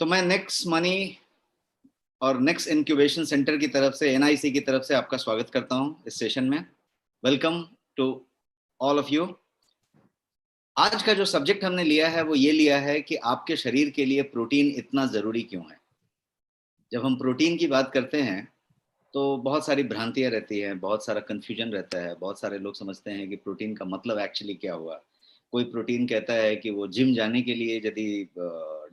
तो मैं next money और नेक्स्ट इंक्यूबेशन सेंटर की तरफ से एनआईसी की तरफ से आपका स्वागत करता हूं इस सेशन में। Welcome to all of you. आज का जो सब्जेक्ट हमने लिया है वो ये लिया है कि आपके शरीर के लिए प्रोटीन इतना ज़रूरी क्यों है। जब हम प्रोटीन की बात करते हैं तो बहुत सारी भ्रांतियां रहती हैं, बहुत सारा कन्फ्यूजन रहता है। बहुत सारे लोग समझते हैं कि प्रोटीन का मतलब एक्चुअली क्या हुआ। कोई प्रोटीन कहता है कि वो जिम जाने के लिए यदि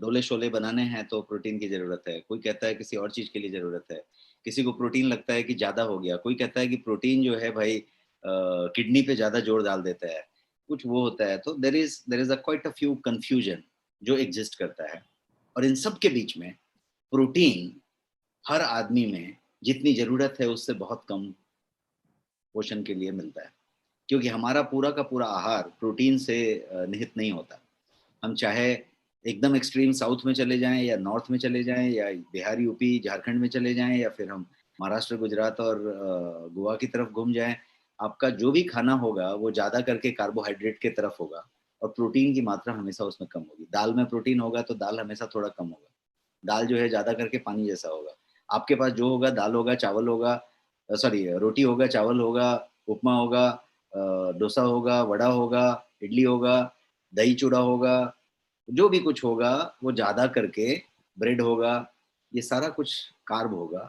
डोले शोले बनाने हैं तो प्रोटीन की ज़रूरत है। कोई कहता है किसी और चीज़ के लिए ज़रूरत है। किसी को प्रोटीन लगता है कि ज़्यादा हो गया। कोई कहता है कि प्रोटीन जो है भाई किडनी पे ज़्यादा जोर डाल देता है, कुछ वो होता है। तो there is a quite a few confusion जो एग्जिस्ट करता है। और इन सब के बीच में प्रोटीन हर आदमी में जितनी ज़रूरत है उससे बहुत कम पोषण के लिए मिलता है, क्योंकि हमारा पूरा का पूरा आहार प्रोटीन से निहित नहीं होता। हम चाहे एकदम एक्सट्रीम साउथ में चले जाएं या नॉर्थ में चले जाएं या बिहार यूपी झारखंड में चले जाएं या फिर हम महाराष्ट्र गुजरात और गोवा की तरफ घूम जाएं, आपका जो भी खाना होगा वो ज़्यादा करके कार्बोहाइड्रेट के तरफ होगा और प्रोटीन की मात्रा हमेशा उसमें कम होगी। दाल में प्रोटीन होगा तो दाल हमेशा थोड़ा कम होगा। दाल जो है ज़्यादा करके पानी जैसा होगा। आपके पास जो होगा दाल होगा, चावल होगा, सॉरी रोटी होगा, चावल होगा, उपमा होगा, डोसा होगा, वड़ा होगा, इडली होगा, दही चूड़ा होगा, जो भी कुछ होगा वो ज़्यादा करके ब्रेड होगा, ये सारा कुछ कार्ब होगा,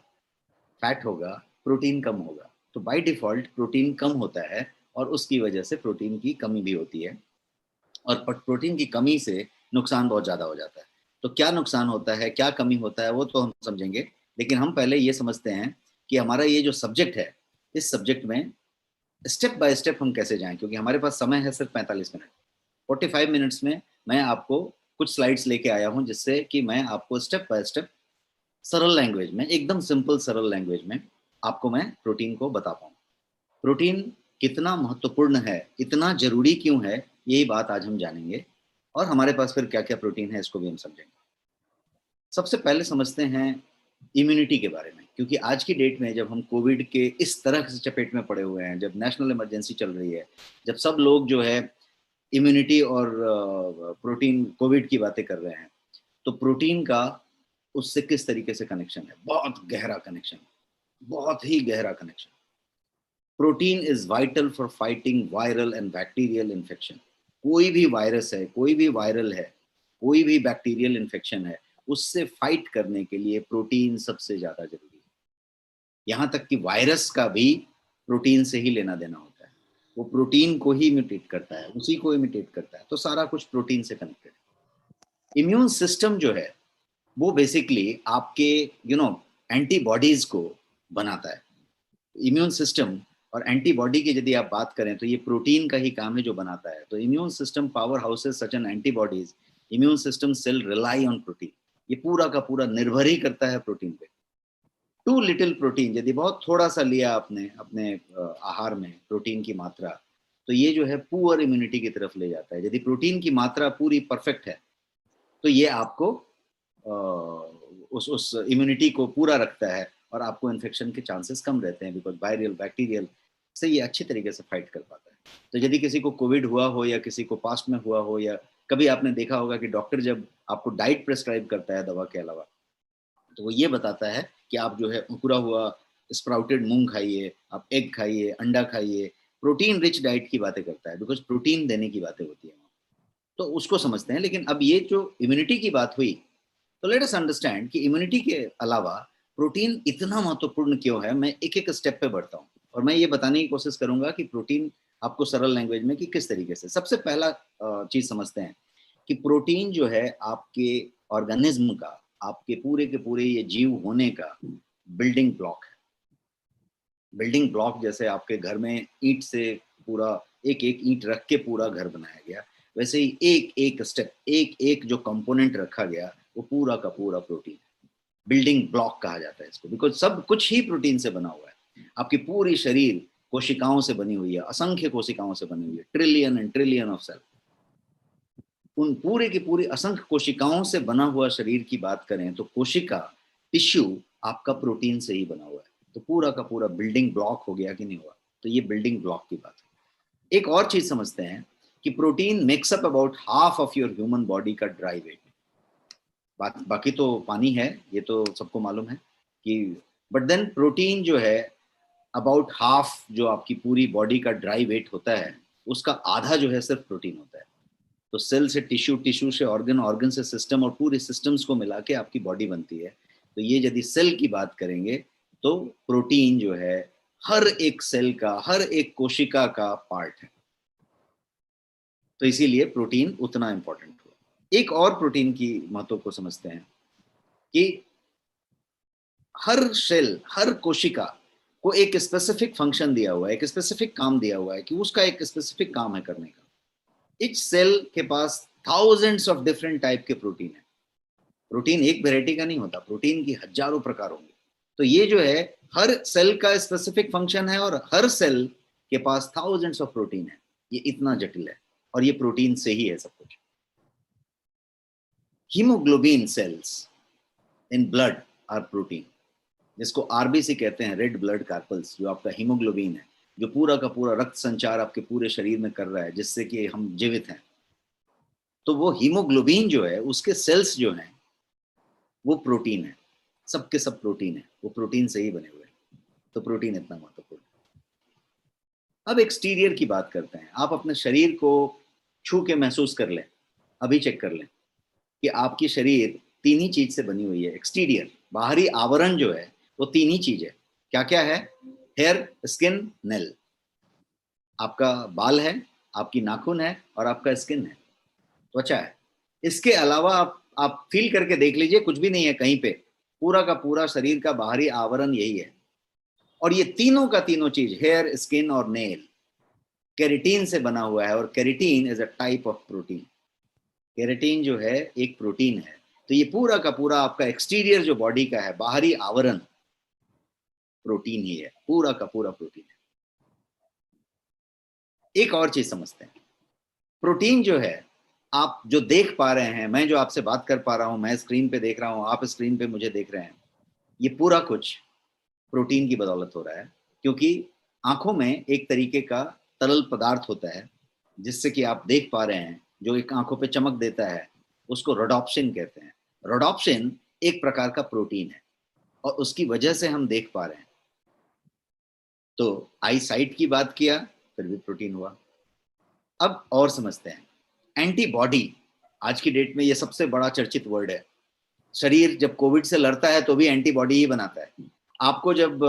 फैट होगा, प्रोटीन कम होगा। तो बाय डिफ़ॉल्ट प्रोटीन कम होता है और उसकी वजह से प्रोटीन की कमी भी होती है और प्रोटीन की कमी से नुकसान बहुत ज़्यादा हो जाता है। तो क्या नुकसान होता है, क्या कमी होता है वो तो हम समझेंगे, लेकिन हम पहले ये समझते हैं कि हमारा ये जो सब्जेक्ट है, इस सब्जेक्ट में स्टेप बाय स्टेप हम कैसे जाएँ, क्योंकि हमारे पास समय है सिर्फ 45 मिनट। 45 मिनट्स में मैं आपको कुछ स्लाइड्स लेके आया हूँ जिससे कि मैं आपको स्टेप बाय स्टेप सरल लैंग्वेज में, एकदम सिंपल सरल लैंग्वेज में आपको मैं प्रोटीन को बता पाऊँ। प्रोटीन कितना महत्वपूर्ण है, इतना ज़रूरी क्यों है, यही बात आज हम जानेंगे और हमारे पास फिर क्या-क्या प्रोटीन है इसको भी हम समझेंगे। सबसे पहले समझते हैं इम्यूनिटी के बारे में, क्योंकि आज की डेट में जब हम कोविड के इस तरह से चपेट में पड़े हुए हैं, जब नेशनल इमरजेंसी चल रही है, जब सब लोग जो है इम्यूनिटी और प्रोटीन कोविड की बातें कर रहे हैं, तो प्रोटीन का उससे किस तरीके से कनेक्शन है? बहुत गहरा कनेक्शन, बहुत ही गहरा connection. Protein is vital for fighting viral and bacterial infection. कोई भी वायरस है, कोई भी वायरल है, कोई भी बैक्टीरियल इन्फेक्शन है, उससे फाइट करने के लिए प्रोटीन सबसे ज्यादा जरूरी है। यहाँ तक कि वायरस का भी प्रोटीन से ही लेना देना होता है। वो प्रोटीन को ही इमिटेट करता है, उसी को इमिटेट करता है, तो सारा कुछ प्रोटीन से कनेक्टेड है। इम्यून सिस्टम जो है वो बेसिकली आपके एंटीबॉडीज को बनाता है। इम्यून सिस्टम और एंटीबॉडी की यदि आप बात करें तो ये प्रोटीन का ही काम है जो बनाता है। तो immune system power houses such an antibodies, immune system cell rely on protein. ये पूरा का पूरा निर्भर ही करता है प्रोटीन पे। टू लिटिल प्रोटीन, यदि बहुत थोड़ा सा लिया आपने अपने आहार में प्रोटीन की मात्रा, तो ये जो है पुअर इम्यूनिटी की तरफ ले जाता है। यदि प्रोटीन की मात्रा पूरी परफेक्ट है तो ये आपको उस इम्यूनिटी को पूरा रखता है और आपको इन्फेक्शन के चांसेस कम रहते हैं, बिकॉज वायरल बैक्टीरियल से ये अच्छी तरीके से फाइट कर पाता है। तो यदि किसी को कोविड हुआ हो या किसी को पास्ट में हुआ हो, या कभी आपने देखा होगा कि डॉक्टर जब आपको डाइट प्रेस्क्राइब करता है दवा के अलावा, तो वो ये बताता है कि आप जो है पूरा हुआ स्प्राउटेड मूंग खाइए, आप एग खाइए, अंडा खाइए, प्रोटीन रिच डाइट की बातें करता है, बिकॉज प्रोटीन देने की बातें होती है। तो उसको समझते हैं। लेकिन अब ये जो इम्यूनिटी की बात हुई, तो लेट अस अंडरस्टैंड कि इम्यूनिटी के अलावा प्रोटीन इतना महत्वपूर्ण क्यों है। मैं एक एक स्टेप पे बढ़ता हूँ और मैं ये बताने की कोशिश करूंगा कि प्रोटीन आपको सरल लैंग्वेज में कि किस तरीके से। सबसे पहला चीज समझते हैं कि प्रोटीन जो है आपके ऑर्गेनिज्म का, आपके पूरे के पूरे ये जीव होने का बिल्डिंग ब्लॉक है। बिल्डिंग ब्लॉक जैसे आपके घर में ईंट से पूरा एक एक ईंट रख के पूरा घर बनाया गया, वैसे ही एक एक स्टेप, एक एक जो कंपोनेंट रखा गया वो पूरा का पूरा प्रोटीन है। बिल्डिंग ब्लॉक कहा जाता है इसको, बिकॉज सब कुछ ही प्रोटीन से बना हुआ है। आपकी पूरी शरीर कोशिकाओं से बनी हुई है, असंख्य कोशिकाओं से बनी हुई है, trillion and trillion of cell. उन पूरे की पूरी असंख्य कोशिकाओं से बना हुआ शरीर की बात करें तो कोशिका टिश्यू आपका प्रोटीन से ही बना हुआ है। तो पूरा का पूरा बिल्डिंग ब्लॉक हो गया कि नहीं हुआ, तो ये बिल्डिंग ब्लॉक की बात है। एक और चीज समझते हैं कि protein makes up about half of your human body का ड्राई वेट। बाकी तो पानी है, ये तो सबको मालूम है कि, बट देन प्रोटीन जो है अबाउट हाफ जो आपकी पूरी बॉडी का ड्राई वेट होता है, उसका आधा जो है सिर्फ प्रोटीन होता है। तो सेल से टिश्यू, टिश्यू से ऑर्गन, ऑर्गन से सिस्टम, और पूरे सिस्टम्स को मिला के आपकी बॉडी बनती है। तो ये यदि सेल की बात करेंगे तो प्रोटीन जो है हर एक सेल का, हर एक कोशिका का पार्ट है। तो इसीलिए प्रोटीन उतना इंपॉर्टेंट हुआ। एक और प्रोटीन की महत्व को समझते हैं कि हर सेल, हर कोशिका को एक स्पेसिफिक फंक्शन दिया हुआ है, एक स्पेसिफिक काम दिया हुआ है कि उसका एक स्पेसिफिक काम है करने का। इच सेल के पास थाउजेंड्स ऑफ डिफरेंट टाइप के प्रोटीन है। प्रोटीन एक वेराइटी का नहीं होता, प्रोटीन की हजारों प्रकार होंगे। तो ये जो है हर सेल का स्पेसिफिक फंक्शन है, और हर सेल के पास थाउजेंड्स ऑफ प्रोटीन है। ये इतना जटिल है, और ये प्रोटीन से ही है सब कुछ। Haemoglobin cells in blood are protein, जिसको आरबीसी कहते हैं, रेड ब्लड कार्पल्स, जो आपका हीमोग्लोबिन है, जो पूरा का पूरा रक्त संचार आपके पूरे शरीर में कर रहा है, जिससे कि हम जीवित हैं। तो वो हीमोग्लोबिन जो है, उसके सेल्स जो हैं, वो प्रोटीन है, सबके सब प्रोटीन है, वो प्रोटीन से ही बने हुए हैं। तो प्रोटीन इतना महत्वपूर्ण है। अब एक्सटीरियर की बात करते हैं। आप अपने शरीर को छू के महसूस कर लें, अभी चेक कर लें कि आपकी शरीर तीन ही चीज से बनी हुई है। एक्सटीरियर, बाहरी आवरण जो है, वो तीन ही चीज है। क्या क्या है? Hair, skin, nail. आपका बाल है, आपकी नाखून है, और आपका स्किन है, त्वचा है। इसके अलावा आप फील करके देख लीजिए, कुछ भी नहीं है कहीं पे। पूरा का पूरा शरीर का बाहरी आवरण यही है। और ये तीनों का तीनों चीज, हेयर, स्किन और नेल, केराटिन से बना हुआ है। और keratin is a type of protein. Keratin जो है एक प्रोटीन है। तो ये पूरा का पूरा आपका एक्सटीरियर जो बॉडी का है, बाहरी आवरण, प्रोटीन ही है, पूरा का पूरा प्रोटीन है। एक और चीज समझते हैं। प्रोटीन जो है, आप जो देख पा रहे हैं, मैं जो आपसे बात कर पा रहा हूं, मैं स्क्रीन पे देख रहा हूं, आप स्क्रीन पे मुझे देख रहे हैं, ये पूरा कुछ प्रोटीन की बदौलत हो रहा है। क्योंकि आंखों में एक तरीके का तरल पदार्थ होता है, जिससे कि आप देख पा रहे हैं, जो एक आंखों पे चमक देता है, उसको रोडोप्सिन कहते हैं। रोडोप्सिन एक प्रकार का प्रोटीन है, और उसकी वजह से हम देख पा रहे हैं। तो आई साइट की बात किया, फिर भी प्रोटीन हुआ। अब और समझते हैं एंटीबॉडी। आज की डेट में ये सबसे बड़ा चर्चित वर्ड है। शरीर जब कोविड से लड़ता है तो भी एंटीबॉडी ही बनाता है। आपको जब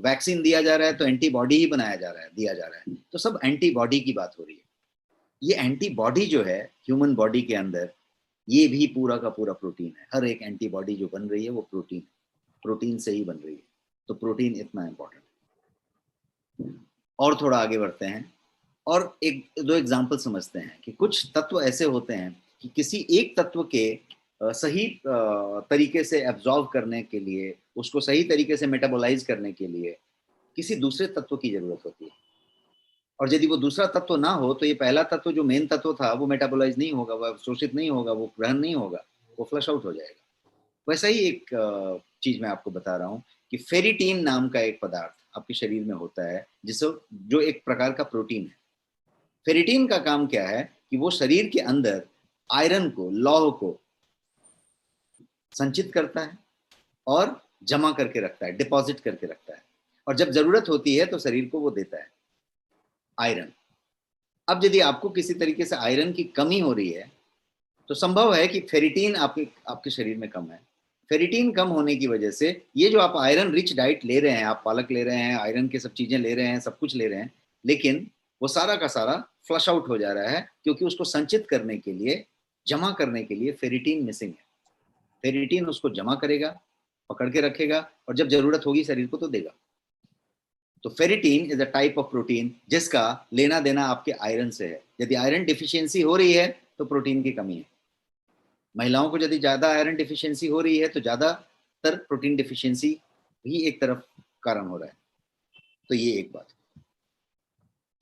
वैक्सीन दिया जा रहा है तो एंटीबॉडी ही बनाया जा रहा है, दिया जा रहा है। तो सब एंटीबॉडी की बात हो रही है। ये एंटीबॉडी जो है ह्यूमन बॉडी के अंदर, ये भी पूरा का पूरा प्रोटीन है। हर एक एंटीबॉडी जो बन रही है वो प्रोटीन से ही बन रही है। तो प्रोटीन इतना इंपॉर्टेंट है। और थोड़ा आगे बढ़ते हैं, और एक दो एग्जाम्पल समझते हैं कि कुछ तत्व ऐसे होते हैं कि किसी एक तत्व के सही तरीके से एब्जॉर्व करने के लिए, उसको सही तरीके से मेटाबोलाइज करने के लिए किसी दूसरे तत्व की जरूरत होती है। और यदि वो दूसरा तत्व ना हो तो ये पहला तत्व जो मेन तत्व था वो मेटाबोलाइज नहीं होगा, वो शोषित नहीं होगा, वो ग्रहण नहीं होगा, वो फ्लश आउट हो जाएगा। वैसा ही एक चीज मैं आपको बता रहा हूँ कि फेरिटीन नाम का एक पदार्थ आपके शरीर में होता है, जिससे, जो एक प्रकार का प्रोटीन है। फेरिटीन का काम क्या है कि वो शरीर के अंदर आयरन को, लौह को संचित करता है और जमा करके रखता है, डिपॉजिट करके रखता है। और जब जरूरत होती है तो शरीर को वो देता है, आयरन। अब यदि आपको किसी तरीके से आयरन की कमी हो रही है तो संभव है कि फेरिटीन आपके आपके शरीर में कम है। फेरिटीन कम होने की वजह से ये जो आप आयरन रिच डाइट ले रहे हैं, आप पालक ले रहे हैं, आयरन की सब चीजें ले रहे हैं, सब कुछ ले रहे हैं, लेकिन वो सारा का सारा फ्लश आउट हो जा रहा है, क्योंकि उसको संचित करने के लिए, जमा करने के लिए फेरिटीन मिसिंग है। फेरिटीन उसको जमा करेगा, पकड़ के रखेगा, और जब जरूरत होगी शरीर को तो देगा। तो ferritin is a type of protein जिसका लेना देना आपके आयरन से है। यदि आयरन डिफिशियंसी हो रही है तो प्रोटीन की कमी है। महिलाओं को यदि ज्यादा आयरन डिफिशियंसी हो रही है तो ज्यादातर प्रोटीन डिफिशियंसी भी एक तरफ कारण हो रहा है। तो ये एक बात।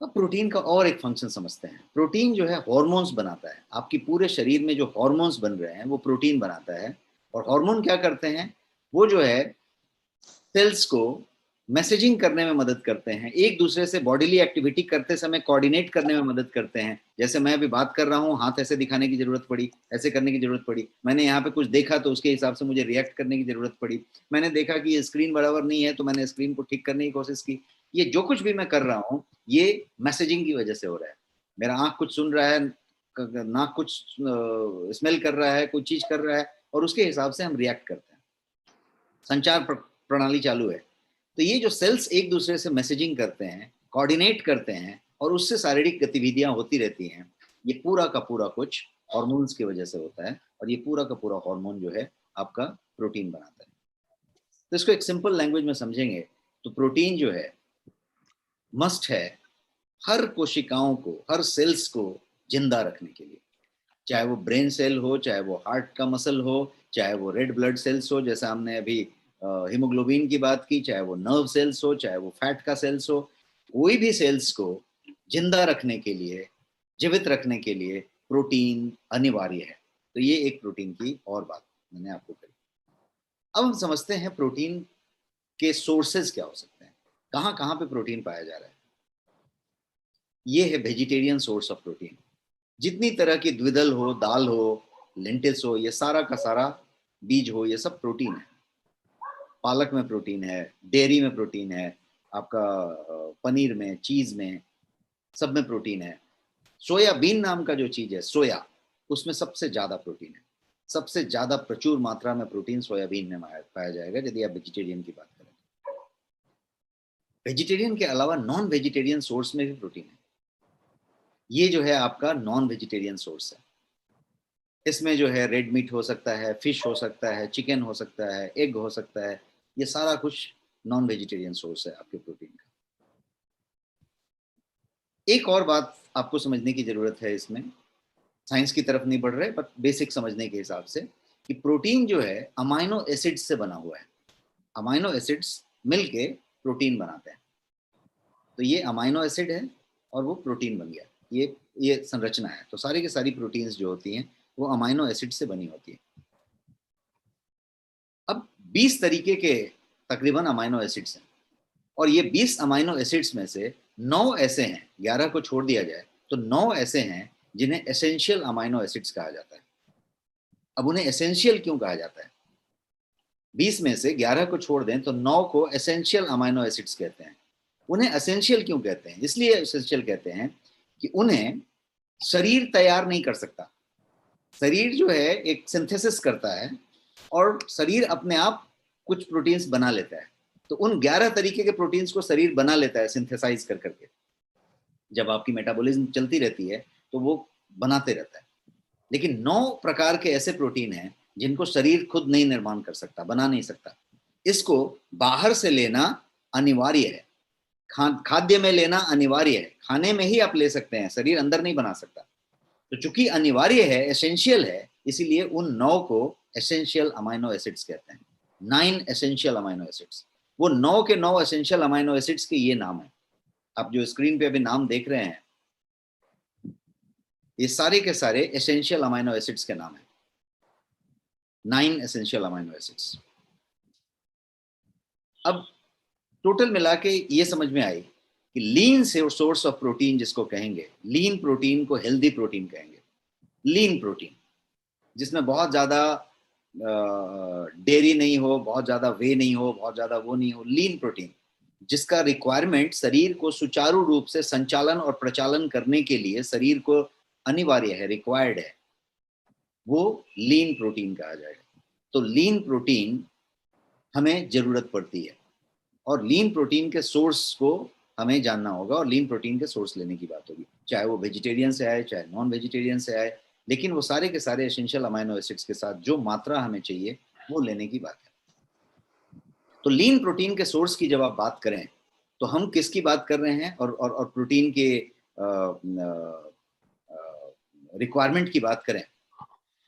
अब प्रोटीन का और एक फंक्शन समझते हैं। प्रोटीन जो है हार्मोन्स बनाता है। आपकी पूरे शरीर में जो हार्मोन्स बन रहे हैं वो प्रोटीन बनाता है। और हार्मोन क्या करते हैं? वो जो है सेल्स को मैसेजिंग करने में मदद करते हैं, एक दूसरे से बॉडीली एक्टिविटी करते समय कोऑर्डिनेट करने में मदद करते हैं। जैसे मैं अभी बात कर रहा हूँ, हाथ ऐसे दिखाने की जरूरत पड़ी, ऐसे करने की जरूरत पड़ी, मैंने यहाँ पे कुछ देखा तो उसके हिसाब से मुझे रिएक्ट करने की जरूरत पड़ी, मैंने देखा कि ये स्क्रीन बराबर नहीं है तो मैंने स्क्रीन को ठीक करने की कोशिश की। ये जो कुछ भी मैं कर रहा हूँ ये मैसेजिंग की वजह से हो रहा है। मेरा आंख कुछ सुन रहा है, नाक कुछ स्मेल कर रहा है, कोई चीज कर रहा है, और उसके हिसाब से हम रिएक्ट करते हैं। संचार प्रणाली चालू है। तो ये जो सेल्स एक दूसरे से मैसेजिंग करते हैं, कोऑर्डिनेट करते हैं, और उससे शारीरिक गतिविधियां होती रहती हैं, ये पूरा का पूरा कुछ हार्मोन्स की वजह से होता है। और ये पूरा का पूरा हार्मोन जो है आपका प्रोटीन बनाता है। तो इसको एक सिंपल लैंग्वेज में समझेंगे तो प्रोटीन जो है मस्ट है हर कोशिकाओं को, हर सेल्स को जिंदा रखने के लिए। चाहे वो ब्रेन सेल हो, चाहे वो हार्ट का मसल हो, चाहे वो रेड ब्लड सेल्स हो, जैसे हमने अभी हीमोग्लोबिन की बात की, चाहे वो नर्व सेल्स हो, चाहे वो फैट का सेल्स हो, कोई भी सेल्स को जिंदा रखने के लिए, जीवित रखने के लिए प्रोटीन अनिवार्य है। तो ये एक प्रोटीन की और बात मैंने आपको कही। अब हम समझते हैं प्रोटीन के सोर्सेज क्या हो सकते हैं, कहाँ कहाँ पे प्रोटीन पाया जा रहा है। ये है वेजिटेरियन सोर्स ऑफ प्रोटीन। जितनी तरह की द्विदल हो, दाल हो, लेंटिल्स हो, ये सारा का सारा, बीज हो, ये सब प्रोटीन है। पालक में प्रोटीन है, डेयरी में प्रोटीन है, आपका पनीर में, चीज में, सब में प्रोटीन है। सोयाबीन नाम का जो चीज है सोया, उसमें सबसे ज्यादा प्रोटीन है। सबसे ज्यादा प्रचुर मात्रा में प्रोटीन सोयाबीन में पाया जाएगा यदि आप वेजिटेरियन की बात करें। वेजिटेरियन के अलावा नॉन वेजिटेरियन सोर्स में भी प्रोटीन है। ये जो है आपका नॉन वेजिटेरियन सोर्स है। इसमें जो है रेड मीट हो सकता है, फिश हो सकता है, चिकन हो सकता है, एग हो सकता है, ये सारा कुछ नॉन वेजिटेरियन सोर्स है आपके प्रोटीन का। एक और बात आपको समझने की जरूरत है इसमें, साइंस की तरफ नहीं बढ़ रहे बट बेसिक समझने के हिसाब से, कि प्रोटीन जो है अमाइनो एसिड्स से बना हुआ है। अमाइनो एसिड्स मिलके प्रोटीन बनाते हैं। तो ये अमाइनो एसिड है और वो प्रोटीन बन गया। ये संरचना है। तो सारी की सारी प्रोटीन्स जो होती हैं वो अमाइनो एसिड से बनी होती है। अब 20 तरीके के तकरीबन अमाइनो एसिड्स हैं, और ये 20 अमाइनो एसिड्स में से 9 ऐसे हैं, 11 को छोड़ दिया जाए तो 9 ऐसे हैं जिन्हें एसेंशियल अमाइनो एसिड्स कहा जाता है। अब उन्हें एसेंशियल क्यों कहा जाता है? 20 में से 11 को छोड़ दें तो 9 को एसेंशियल अमाइनो एसिड्स कहते हैं। उन्हें एसेंशियल क्यों कहते हैं? इसलिए एसेंशियल कहते हैं कि उन्हें शरीर तैयार नहीं कर सकता। शरीर जो है एक सिंथेसिस करता है और शरीर अपने आप कुछ प्रोटीन्स बना लेता है। तो उन 11 तरीके के प्रोटीन्स को शरीर बना लेता है सिंथेसाइज कर करके। जब आपकी मेटाबॉलिज्म चलती रहती है तो वो बनाते रहता है। लेकिन 9 प्रकार के ऐसे प्रोटीन हैं जिनको शरीर खुद नहीं निर्माण कर सकता, बना नहीं सकता। इसको बाहर से लेना अनिवार्य है, खाद्य में लेना अनिवार्य है। खाने में ही आप ले सकते हैं, शरीर अंदर नहीं बना सकता। तो चूंकि अनिवार्य है, एसेंशियल है, इसीलिए उन 9 को एसेंशियल अमाइनो एसिड्स कहते हैं। 9 एसेंशियल अमाइनो एसिड्स। वो 9 के 9 एसेंशियल अमाइनो एसिड्स के ये नाम है। आप जो स्क्रीन पे अभी नाम देख रहे हैं, ये सारे के सारे एसेंशियल अमाइनो एसिड्स के नाम है। 9 एसेंशियल अमाइनो एसिड्स। अब टोटल मिला के ये समझ में आई कि लीन सोर्स ऑफ प्रोटीन जिसको कहेंगे, लीन प्रोटीन को हेल्दी प्रोटीन कहेंगे। लीन प्रोटीन जिसमें बहुत ज्यादा डेयरी नहीं हो, बहुत ज्यादा वे नहीं हो, बहुत ज्यादा वो नहीं हो, लीन प्रोटीन जिसका रिक्वायरमेंट शरीर को सुचारू रूप से संचालन और प्रचालन करने के लिए शरीर को अनिवार्य है, रिक्वायर्ड है, वो लीन प्रोटीन कहा जाएगा। तो लीन प्रोटीन हमें जरूरत पड़ती है, और लीन प्रोटीन के सोर्स को हमें जानना होगा, और लीन प्रोटीन के सोर्स लेने की बात होगी, चाहे वो वेजिटेरियन से आए चाहे नॉन वेजिटेरियन से आए, लेकिन वो सारे के सारे एसेंशियल अमाइनो एसिड्स के साथ जो मात्रा हमें चाहिए वो लेने की बात है। तो लीन प्रोटीन के सोर्स की जब आप बात करें तो हम किसकी बात कर रहे हैं, और प्रोटीन के रिक्वायरमेंट की बात करें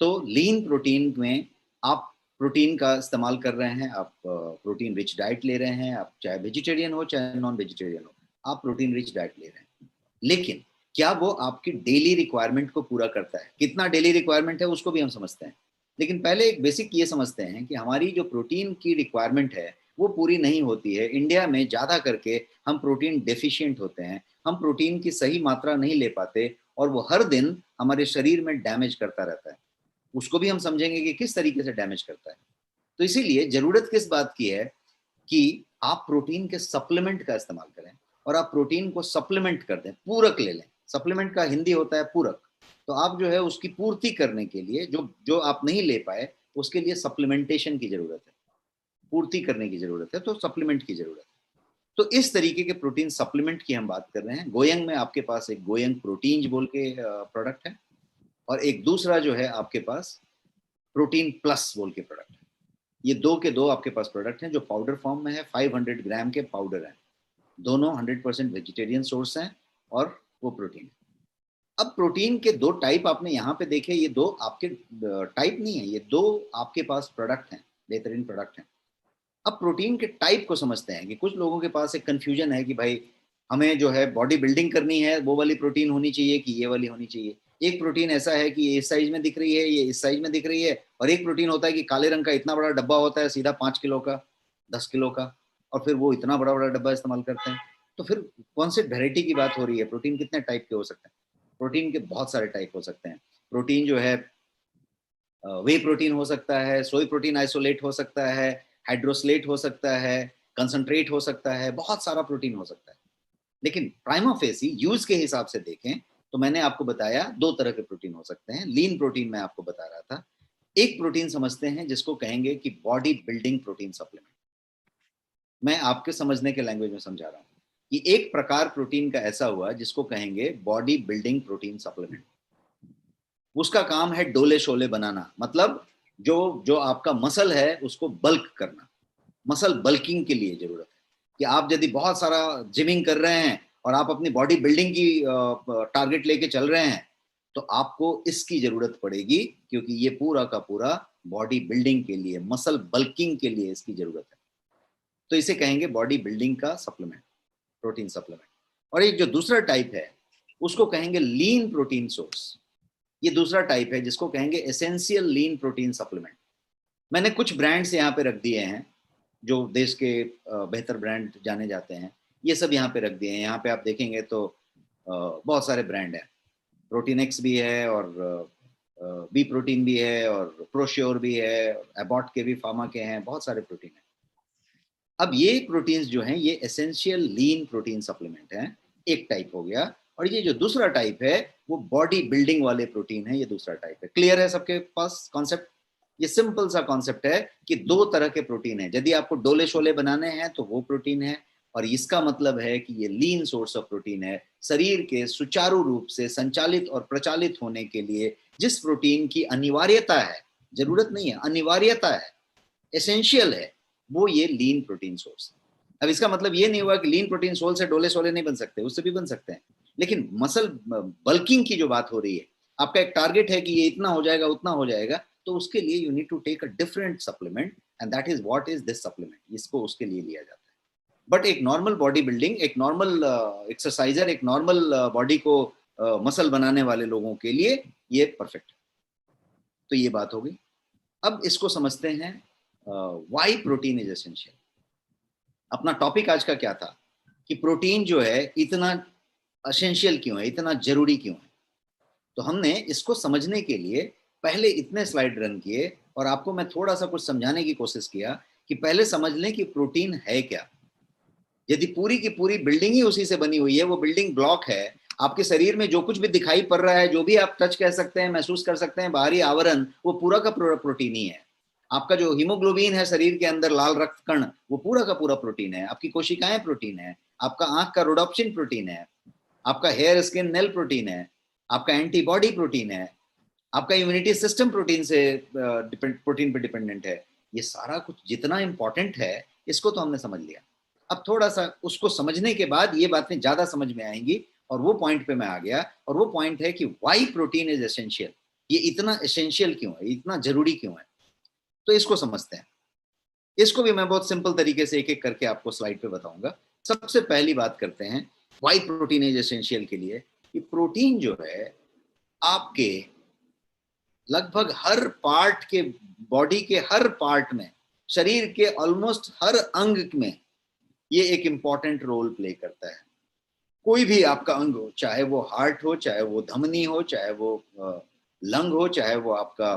तो लीन प्रोटीन में आप प्रोटीन का इस्तेमाल कर रहे हैं, आप प्रोटीन रिच डाइट ले रहे हैं, आप चाहे वेजिटेरियन हो चाहे नॉन वेजिटेरियन हो, आप प्रोटीन रिच डाइट ले रहे हैं। लेकिन क्या वो आपकी डेली रिक्वायरमेंट को पूरा करता है? कितना डेली रिक्वायरमेंट है उसको भी हम समझते हैं, लेकिन पहले एक बेसिक ये समझते हैं कि हमारी जो प्रोटीन की रिक्वायरमेंट है वो पूरी नहीं होती है। इंडिया में ज़्यादा करके हम प्रोटीन डेफिशिएंट होते हैं, हम प्रोटीन की सही मात्रा नहीं ले पाते और वो हर दिन हमारे शरीर में डैमेज करता रहता है। उसको भी हम समझेंगे कि किस तरीके से डैमेज करता है। तो इसीलिए ज़रूरत किस बात की है कि आप प्रोटीन के सप्लीमेंट का इस्तेमाल करें और आप प्रोटीन को सप्लीमेंट कर दें, पूरक ले लें। सप्लीमेंट का हिंदी होता है पूरक। तो आप जो है उसकी पूर्ति करने के लिए जो जो आप नहीं ले पाए, उसके लिए सप्लीमेंटेशन की ज़रूरत है, पूर्ति करने की ज़रूरत है, तो सप्लीमेंट की ज़रूरत है। तो इस तरीके के प्रोटीन सप्लीमेंट की हम बात कर रहे हैं। गोयंग में आपके पास एक गोयंग प्रोटीन बोल के प्रोडक्ट है और एक दूसरा जो है आपके पास प्रोटीन प्लस बोल के प्रोडक्ट है। ये दो के दो आपके पास प्रोडक्ट हैं जो पाउडर फॉर्म में है, 500 ग्राम के पाउडर हैं। दोनों 100% वेजिटेरियन सोर्स हैं और वो प्रोटीन है। अब प्रोटीन के दो टाइप आपने यहाँ पे देखे, ये दो आपके टाइप नहीं है, ये दो आपके पास प्रोडक्ट हैं, बेहतरीन प्रोडक्ट हैं। अब प्रोटीन के टाइप को समझते हैं कि कुछ लोगों के पास एक कंफ्यूजन है कि भाई हमें जो है बॉडी बिल्डिंग करनी है, वो वाली प्रोटीन होनी चाहिए कि ये वाली होनी चाहिए। एक प्रोटीन ऐसा है कि ये इस साइज में दिख रही है, ये इस साइज में दिख रही है, और एक प्रोटीन होता है कि काले रंग का इतना बड़ा डब्बा होता है, सीधा 5 किलो का, 10 किलो का, और फिर वो इतना बड़ा बड़ा डब्बा इस्तेमाल करते हैं। तो फिर कौन सी वेराइटी की बात हो रही है? प्रोटीन कितने टाइप के हो सकते हैं? प्रोटीन के बहुत सारे टाइप हो सकते हैं। प्रोटीन जो है वे प्रोटीन हो सकता है, सोई प्रोटीन आइसोलेट हो सकता है, हाइड्रोसलेट हो सकता है, कंसंट्रेट हो सकता है, बहुत सारा प्रोटीन हो सकता है। लेकिन प्राइमा फेसी यूज के हिसाब से देखें तो मैंने आपको बताया दो तरह के प्रोटीन हो सकते हैं। लीन प्रोटीन मैं आपको बता रहा था। एक प्रोटीन समझते हैं जिसको कहेंगे कि बॉडी बिल्डिंग प्रोटीन सप्लीमेंट। मैं आपके समझने के लैंग्वेज में समझा रहा हूँ कि एक प्रकार प्रोटीन का ऐसा हुआ जिसको कहेंगे बॉडी बिल्डिंग प्रोटीन सप्लीमेंट। उसका काम है डोले शोले बनाना, मतलब जो जो आपका मसल है उसको बल्क करना। मसल बल्किंग के लिए जरूरत है कि आप यदि बहुत सारा जिमिंग कर रहे हैं और आप अपनी बॉडी बिल्डिंग की टारगेट लेके चल रहे हैं तो आपको इसकी जरूरत पड़ेगी, क्योंकि ये पूरा का पूरा बॉडी बिल्डिंग के लिए, मसल बल्किंग के लिए इसकी जरूरत है। तो इसे कहेंगे बॉडी बिल्डिंग का सप्लीमेंट, प्रोटीन सप्लीमेंट। और एक जो दूसरा टाइप है उसको कहेंगे लीन प्रोटीन सोर्स। ये दूसरा टाइप है जिसको कहेंगे एसेंशियल लीन प्रोटीन सप्लीमेंट। मैंने कुछ ब्रांड्स यहाँ पे रख दिए हैं जो देश के बेहतर ब्रांड जाने जाते हैं, ये सब यहाँ पे रख दिए हैं। यहाँ पे आप देखेंगे तो बहुत सारे ब्रांड हैं। प्रोटीन एक्स भी है और बी प्रोटीन भी है और प्रोश्योर भी है, एबॉट के भी, फार्मा के हैं, बहुत सारे प्रोटीन हैं। अब ये प्रोटीन्स जो हैं ये एसेंशियल लीन प्रोटीन सप्लीमेंट हैं, एक टाइप हो गया। और ये जो दूसरा टाइप है वो बॉडी बिल्डिंग वाले प्रोटीन है, ये दूसरा टाइप है। क्लियर है सबके पास कॉन्सेप्ट? ये सिंपल सा कॉन्सेप्ट है कि दो तरह के प्रोटीन है। यदि आपको डोले शोले बनाने हैं तो वो प्रोटीन है, और इसका मतलब है कि ये लीन सोर्स ऑफ प्रोटीन है। शरीर के सुचारू रूप से संचालित और प्रचालित होने के लिए जिस प्रोटीन की अनिवार्यता है, जरूरत नहीं है, अनिवार्यता है, एसेंशियल है, वो ये लीन प्रोटीन सोर्स है। अब इसका मतलब ये नहीं हुआ कि लीन प्रोटीन सोल से डोले सोले नहीं बन सकते, उससे भी बन सकते हैं। लेकिन मसल बल्किंग की जो बात हो रही है, आपका एक टारगेट है कि ये इतना हो जाएगा, उतना हो जाएगा, तो उसके लिए you need to take a different supplement, and that is what is this supplement. इसको उसके लिए लिया जाता है। बट एक नॉर्मल बॉडी बिल्डिंग, एक नॉर्मल एक्सरसाइजर, एक नॉर्मल बॉडी को मसल बनाने वाले लोगों के लिए ये परफेक्ट है। तो ये बात हो गई। अब इसको समझते हैं व्हाई प्रोटीन इज एसेंशियल। अपना टॉपिक आज का क्या था कि प्रोटीन जो है इतना एसेंशियल क्यों है, इतना जरूरी क्यों है। तो हमने इसको समझने के लिए पहले इतने स्लाइड रन किए और आपको मैं थोड़ा सा कुछ समझाने की कोशिश किया कि पहले समझ लें कि प्रोटीन है क्या। यदि पूरी की पूरी बिल्डिंग ही उसी से बनी हुई है, वो बिल्डिंग ब्लॉक है, आपके शरीर में जो कुछ भी दिखाई पड़ रहा है, जो भी आप टच कह सकते हैं, महसूस कर सकते हैं, बाहरी आवरण, वो पूरा का पूरा प्रोटीन ही है। आपका जो हीमोग्लोबिन है शरीर के अंदर, लाल रक्त कण, वो पूरा का पूरा प्रोटीन है। आपकी कोशिकाएं प्रोटीन है, आपका आंख का रोडोप्सिन प्रोटीन है, आपका हेयर स्किन नेल प्रोटीन है, आपका एंटीबॉडी प्रोटीन है, आपका इम्यूनिटी सिस्टम प्रोटीन से प्रोटीन पे डिपेंडेंट है। ये सारा कुछ जितना इंपॉर्टेंट है, इसको तो हमने समझ लिया। अब थोड़ा सा उसको समझने के बाद ये बातें ज्यादा समझ में आएंगी, और वो पॉइंट पे मैं आ गया। और वो पॉइंट है कि व्हाई प्रोटीन इज एसेंशियल। ये इतना एसेंशियल क्यों है, इतना जरूरी क्यों है, तो इसको समझते हैं। इसको भी मैं बहुत सिंपल तरीके से एक एक करके आपको स्लाइड पे बताऊंगा। सबसे पहली बात करते हैं व्हाई प्रोटीन इज एसेंशियल के लिए। कि प्रोटीन जो है आपके लगभग हर पार्ट के, बॉडी के हर पार्ट में शरीर के ऑलमोस्ट हर अंग में ये एक इंपॉर्टेंट रोल प्ले करता है। कोई भी आपका अंग हो, चाहे वो हार्ट हो, चाहे वो धमनी हो, चाहे वो लंग हो, चाहे वो आपका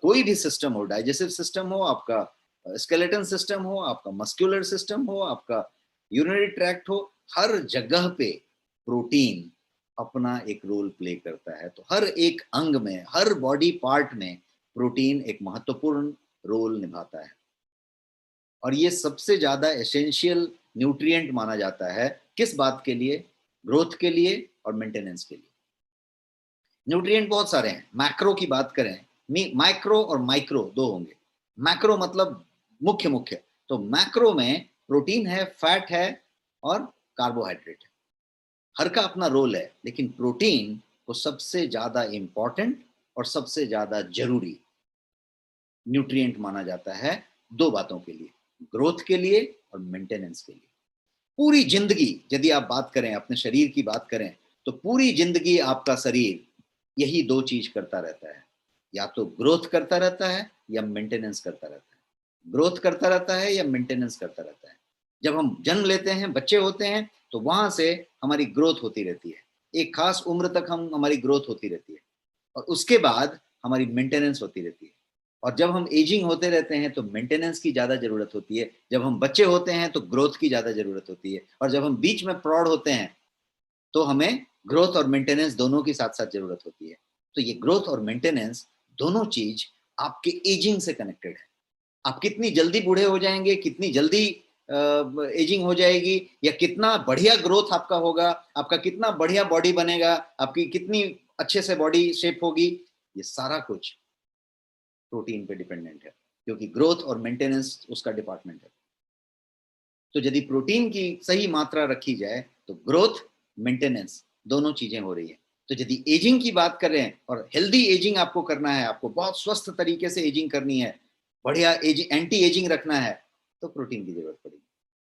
कोई भी सिस्टम हो, डाइजेस्टिव सिस्टम हो, आपका स्केलेटन सिस्टम हो, आपका मस्कुलर सिस्टम हो, आपका यूरिनरी ट्रैक्ट हो, हर जगह पे प्रोटीन अपना एक रोल प्ले करता है। तो हर एक अंग में, हर बॉडी पार्ट में प्रोटीन एक महत्वपूर्ण रोल निभाता है और ये सबसे ज्यादा एसेंशियल न्यूट्रिएंट माना जाता है। किस बात के लिए? ग्रोथ के लिए और मेंटेनेंस के लिए। न्यूट्रिएंट बहुत सारे हैं। मैक्रो की बात करें, माइक्रो और माइक्रो दो होंगे। मैक्रो मतलब मुख्य मुख्य, तो मैक्रो में प्रोटीन है, फैट है और कार्बोहाइड्रेट है। हर का अपना रोल है, लेकिन प्रोटीन को सबसे ज्यादा इंपॉर्टेंट और सबसे ज्यादा जरूरी न्यूट्रिएंट माना जाता है दो बातों के लिए, ग्रोथ के लिए और मेंटेनेंस के लिए। पूरी जिंदगी यदि आप बात करें, अपने शरीर की बात करें, तो पूरी जिंदगी आपका शरीर यही दो चीज करता रहता है, या तो ग्रोथ करता रहता है या मेंटेनेंस करता रहता है। ग्रोथ करता रहता है या मेंटेनेंस करता रहता है। जब हम जन्म लेते हैं, बच्चे होते हैं, तो वहां से हमारी ग्रोथ होती रहती है। एक खास उम्र तक हमारी ग्रोथ होती रहती है और उसके बाद हमारी मेंटेनेंस होती रहती है। और जब हम एजिंग होते रहते हैं तो मेंटेनेंस की ज्यादा जरूरत होती है। जब हम बच्चे होते हैं तो ग्रोथ की ज्यादा जरूरत होती है, और जब हम बीच में प्रौढ़ होते हैं तो हमें ग्रोथ और मेंटेनेंस दोनों की साथ साथ जरूरत होती है। तो ये ग्रोथ और मेंटेनेंस दोनों चीज आपके एजिंग से कनेक्टेड है। आप कितनी जल्दी बूढ़े हो जाएंगे, कितनी जल्दी एजिंग हो जाएगी, या कितना बढ़िया ग्रोथ आपका होगा, आपका कितना बढ़िया बॉडी बनेगा, आपकी कितनी अच्छे से बॉडी शेप होगी, ये सारा कुछ प्रोटीन पे डिपेंडेंट है, क्योंकि ग्रोथ और मेंटेनेंस उसका डिपार्टमेंट है। तो यदि प्रोटीन की सही मात्रा रखी जाए तो ग्रोथ, मेंटेनेंस दोनों चीजें हो रही है। तो यदि एजिंग की बात करें और हेल्दी एजिंग आपको करना है, आपको बहुत स्वस्थ तरीके से एजिंग करनी है, बढ़िया एजिंग, एंटी एजिंग रखना है, तो प्रोटीन की जरूरत पड़ेगी।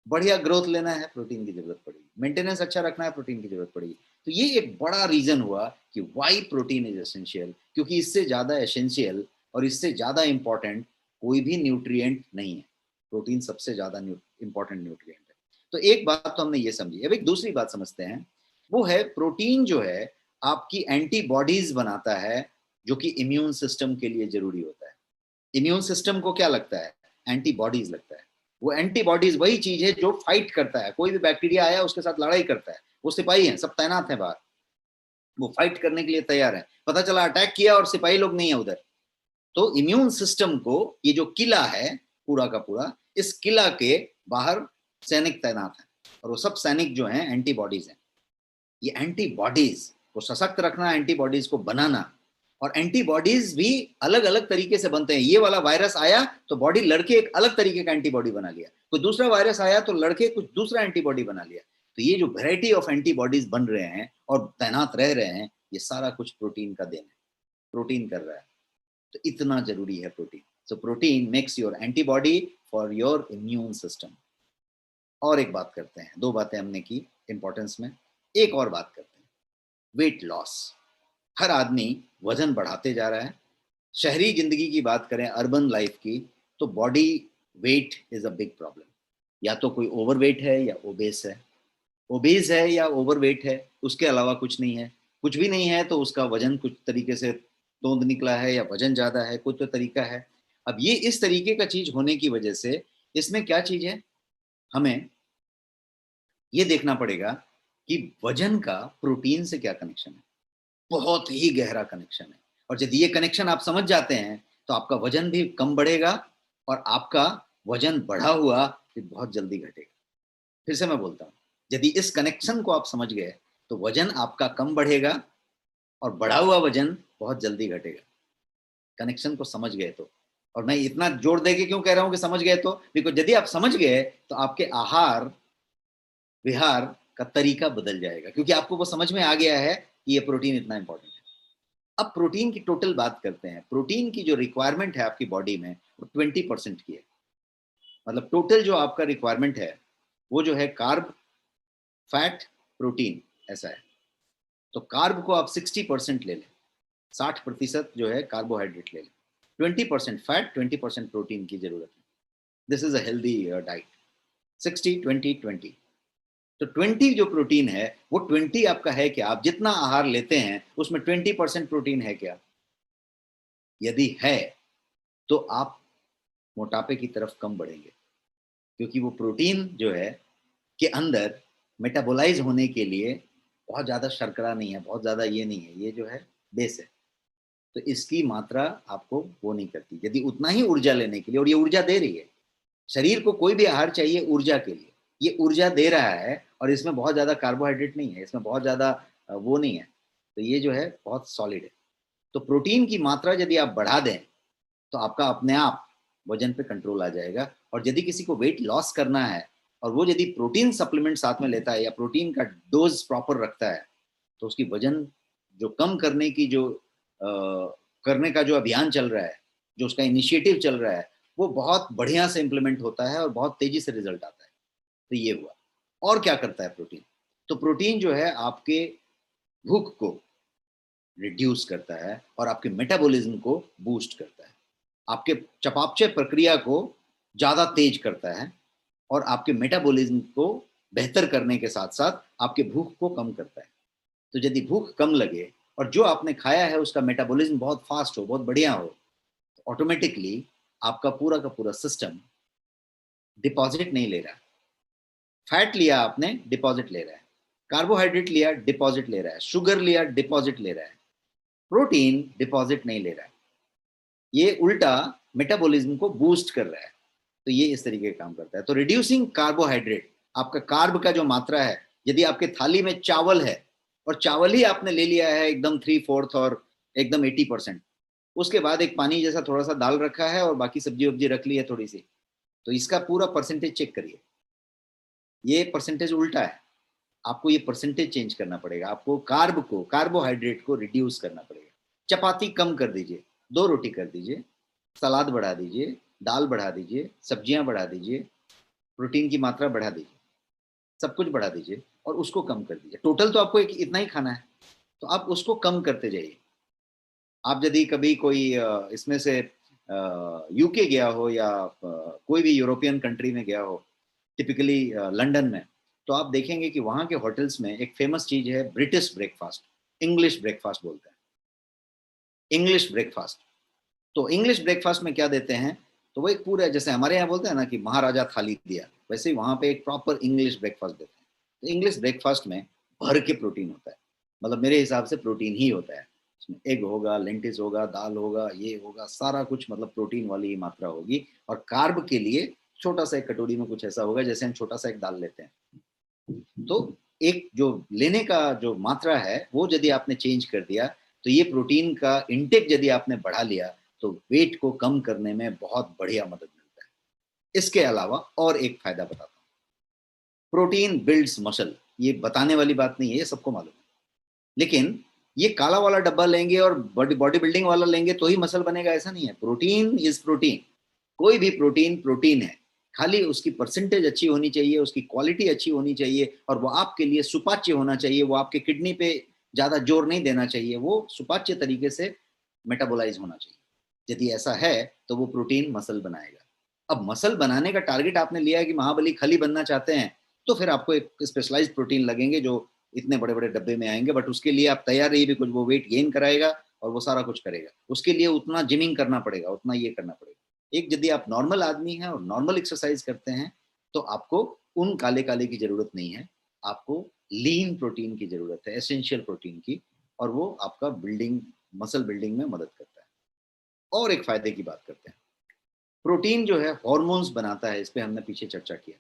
बढ़िया ग्रोथ लेना है, प्रोटीन की जरूरत पड़ेगी। मेंटेनेंस अच्छा रखना है, प्रोटीन की जरूरत पड़ेगी। तो ये एक बड़ा रीजन हुआ कि वाई प्रोटीन इज एसेंशियल, क्योंकि इससे ज्यादा एसेंशियल और इससे ज्यादा इंपॉर्टेंट कोई भी न्यूट्रिएंट नहीं है। प्रोटीन सबसे ज्यादा इंपॉर्टेंट न्यूट्रिएंट है। तो एक बात तो हमने ये समझी। अब एक दूसरी बात समझते हैं, वो है प्रोटीन जो है आपकी एंटीबॉडीज बनाता है, जो कि इम्यून सिस्टम के लिए जरूरी होता है। इम्यून सिस्टम को क्या लगता है? एंटीबॉडीज लगता है। वो एंटीबॉडीज वही चीज है जो फाइट करता है। कोई भी बैक्टीरिया आया उसके साथ लड़ाई करता है, वो सिपाही हैं, सब तैनात हैं बाहर, वो फाइट करने के लिए तैयार है। पता चला अटैक किया और सिपाही लोग नहीं है उधर, तो इम्यून सिस्टम को ये जो किला है पूरा का पूरा, इस किला के बाहर सैनिक तैनात हैं, और वो सब सैनिक जो हैं एंटीबॉडीज हैं। ये एंटीबॉडीज को सशक्त रखना, एंटीबॉडीज को बनाना, और एंटीबॉडीज भी अलग अलग तरीके से बनते हैं। ये वाला वायरस आया तो बॉडी लड़के एक अलग तरीके का एंटीबॉडी बना लिया, कोई दूसरा वायरस आया तो लड़के कुछ दूसरा एंटीबॉडी बना लिया। तो ये जो वेराइटी ऑफ एंटीबॉडीज बन रहे हैं और तैनात रह रहे हैं, ये सारा कुछ प्रोटीन का देन है, प्रोटीन कर रहा है। तो इतना जरूरी है protein. So protein makes your antibody for your immune system. और एक बात करते हैं, दो बातें हमने की इंपॉर्टेंस में, एक और बात करते हैं, वेट लॉस। हर आदमी वजन बढ़ाते जा रहा है। शहरी जिंदगी की बात करें, अर्बन लाइफ की, तो body weight is a big problem. या तो कोई ओवरवेट है या ओबेस है। ओबेस है या ओवरवेट है, उसके अलावा कुछ नहीं है। कुछ भी नहीं है तो उसका वजन कुछ तरीके से तोंद निकला है, या वजन ज्यादा है, कुछ तो तरीका है। अब ये इस तरीके का चीज होने की वजह से इसमें क्या चीज है, हमें ये देखना पड़ेगा कि वजन का प्रोटीन से क्या कनेक्शन है। बहुत ही गहरा कनेक्शन है, और यदि ये कनेक्शन आप समझ जाते हैं तो आपका वजन भी कम बढ़ेगा, और आपका वजन बढ़ा हुआ फिर बहुत जल्दी घटेगा। फिर से मैं बोलता हूँ, यदि इस कनेक्शन को आप समझ गए तो वजन आपका कम बढ़ेगा और बढ़ा हुआ वजन बहुत जल्दी घटेगा। कनेक्शन को समझ गए तो। और मैं इतना जोर देके क्यों कह रहा हूं कि समझ गए तो, बिकॉज यदि आप समझ गए तो आपके आहार विहार का तरीका बदल जाएगा, क्योंकि आपको वो समझ में आ गया है कि ये प्रोटीन इतना इंपॉर्टेंट है। अब प्रोटीन की टोटल बात करते हैं। प्रोटीन की जो रिक्वायरमेंट है आपकी बॉडी में, वो 20% की है। मतलब टोटल जो आपका रिक्वायरमेंट है वो जो है कार्ब, फैट, प्रोटीन, ऐसा है। तो कार्ब को आप 60% ले लें, 60% जो है कार्बोहाइड्रेट ले लें, 20% फैट, 20% प्रोटीन की जरूरत है। This is a healthy diet. 60-20-20। तो 20 जो प्रोटीन है वो 20 आपका है क्या? आप जितना आहार लेते हैं उसमें 20% प्रोटीन है क्या? यदि है तो आप मोटापे की तरफ कम बढ़ेंगे, क्योंकि वो प्रोटीन जो है के अंदर मेटाबोलाइज होने के लिए बहुत ज्यादा शर्करा नहीं है, बहुत ज्यादा ये नहीं है, ये जो है बेस है। तो इसकी मात्रा आपको वो नहीं करती। यदि उतना ही ऊर्जा लेने के लिए, और ये ऊर्जा दे रही है, शरीर को कोई भी आहार चाहिए ऊर्जा के लिए, ये ऊर्जा दे रहा है, और इसमें बहुत ज्यादा कार्बोहाइड्रेट नहीं है, इसमें बहुत ज्यादा वो नहीं है, तो ये जो है बहुत सॉलिड है। तो प्रोटीन की मात्रा यदि आप बढ़ा दें तो आपका अपने आप वजन पे कंट्रोल आ जाएगा। और यदि किसी को वेट लॉस करना है और वो यदि प्रोटीन सप्लीमेंट साथ में लेता है या प्रोटीन का डोज प्रॉपर रखता है, तो उसकी वजन जो कम करने की जो करने का जो अभियान चल रहा है, जो उसका इनिशिएटिव चल रहा है, वो बहुत बढ़िया से इम्प्लीमेंट होता है और बहुत तेजी से रिजल्ट आता है। तो ये हुआ। और क्या करता है प्रोटीन? तो प्रोटीन जो है आपके भूख को रिड्यूस करता है और आपके मेटाबॉलिज्म को बूस्ट करता है, आपके चयापचय प्रक्रिया को ज्यादा तेज करता है, और आपके मेटाबॉलिज्म को बेहतर करने के साथ साथ आपके भूख को कम करता है। तो यदि भूख कम लगे और जो आपने खाया है उसका मेटाबॉलिज्म बहुत फास्ट हो, बहुत बढ़िया हो, तो ऑटोमेटिकली आपका पूरा का पूरा सिस्टम डिपॉजिट नहीं ले रहा। फैट लिया आपने, डिपॉजिट ले रहा है। कार्बोहाइड्रेट लिया, डिपॉजिट ले रहा है। शुगर लिया, डिपॉजिट ले रहा है। प्रोटीन डिपॉजिट नहीं ले रहा है, ये उल्टा मेटाबॉलिज्म को बूस्ट कर रहा है। तो ये इस तरीके का काम करता है। तो रिड्यूसिंग कार्बोहाइड्रेट, आपका कार्ब का जो मात्रा है, यदि आपके थाली में चावल है और चावल ही आपने ले लिया है एकदम 3/4 और एकदम 80%, उसके बाद एक पानी जैसा थोड़ा सा दाल रखा है और बाकी सब्जी वब्जी रख ली है थोड़ी सी, तो इसका पूरा परसेंटेज चेक करिए, ये परसेंटेज उल्टा है। आपको ये परसेंटेज चेंज करना पड़ेगा, आपको कार्बोहाइड्रेट को रिड्यूस करना पड़ेगा। चपाती कम कर दीजिए, 2 रोटी कर दीजिए, सलाद बढ़ा दीजिए, दाल बढ़ा दीजिए, सब्जियां बढ़ा दीजिए, प्रोटीन की मात्रा बढ़ा दीजिए, सब कुछ बढ़ा दीजिए और उसको कम कर दीजिए। टोटल तो आपको इतना ही खाना है, तो आप उसको कम करते जाइए। आप यदि कभी कोई इसमें से यूके गया हो या कोई भी यूरोपियन कंट्री में गया हो, टिपिकली लंदन में, तो आप देखेंगे कि वहाँ के होटल्स में एक फेमस चीज है ब्रिटिश ब्रेकफास्ट, इंग्लिश ब्रेकफास्ट बोलते हैं, इंग्लिश ब्रेकफास्ट। तो इंग्लिश ब्रेकफास्ट में क्या देते हैं? तो वो एक पूरा, जैसे हमारे यहाँ बोलते हैं ना कि महाराजा थाली दिया, वैसे ही वहाँ पे एक प्रॉपर इंग्लिश ब्रेकफास्ट देते हैं। तो इंग्लिश ब्रेकफास्ट में भर के प्रोटीन होता है, मतलब मेरे हिसाब से प्रोटीन ही होता है। उसमें एग होगा, लेंटिस होगा, दाल होगा, ये होगा, सारा कुछ मतलब प्रोटीन वाली ही मात्रा होगी। और कार्ब के लिए छोटा सा एक कटोरी में कुछ ऐसा होगा जैसे हम छोटा सा एक दाल लेते हैं। तो एक जो लेने का जो मात्रा है वो यदि आपने चेंज कर दिया, तो ये प्रोटीन का इंटेक यदि आपने बढ़ा लिया, तो वेट को कम करने में बहुत बढ़िया मदद मिलता है। इसके अलावा और एक फायदा बताता हूँ, प्रोटीन बिल्ड्स मसल। ये बताने वाली बात नहीं है, ये सबको मालूम है। लेकिन ये काला वाला डब्बा लेंगे और बॉडी बिल्डिंग वाला लेंगे तो ही मसल बनेगा, ऐसा नहीं है। प्रोटीन इज प्रोटीन, कोई भी प्रोटीन प्रोटीन है, खाली उसकी परसेंटेज अच्छी होनी चाहिए, उसकी क्वालिटी अच्छी होनी चाहिए, और वो आपके लिए सुपाच्य होना चाहिए। वो आपके किडनी पे ज्यादा जोर नहीं देना चाहिए, वो सुपाच्य तरीके से मेटाबोलाइज होना चाहिए। यदि ऐसा है तो वो प्रोटीन मसल बनाएगा। अब मसल बनाने का टारगेट आपने लिया है कि महाबली खली बनना चाहते हैं, तो फिर आपको एक स्पेशलाइज्ड प्रोटीन लगेंगे जो इतने बड़े बड़े डब्बे में आएंगे। बट उसके लिए आप तैयार रहिए भी, कुछ वो वेट गेन कराएगा और वो सारा कुछ करेगा। उसके लिए उतना जिमिंग करना पड़ेगा, उतना ये करना पड़ेगा। एक यदि आप नॉर्मल आदमी हैं और नॉर्मल एक्सरसाइज करते हैं, तो आपको उन काले काले की जरूरत नहीं है, आपको लीन प्रोटीन की जरूरत है, एसेंशियल प्रोटीन की, और वो आपका बिल्डिंग, मसल बिल्डिंग में मदद करता है। और एक फायदे की बात करते हैं, प्रोटीन जो है हॉर्मोन्स बनाता है, इस पे हमने पीछे चर्चा किया।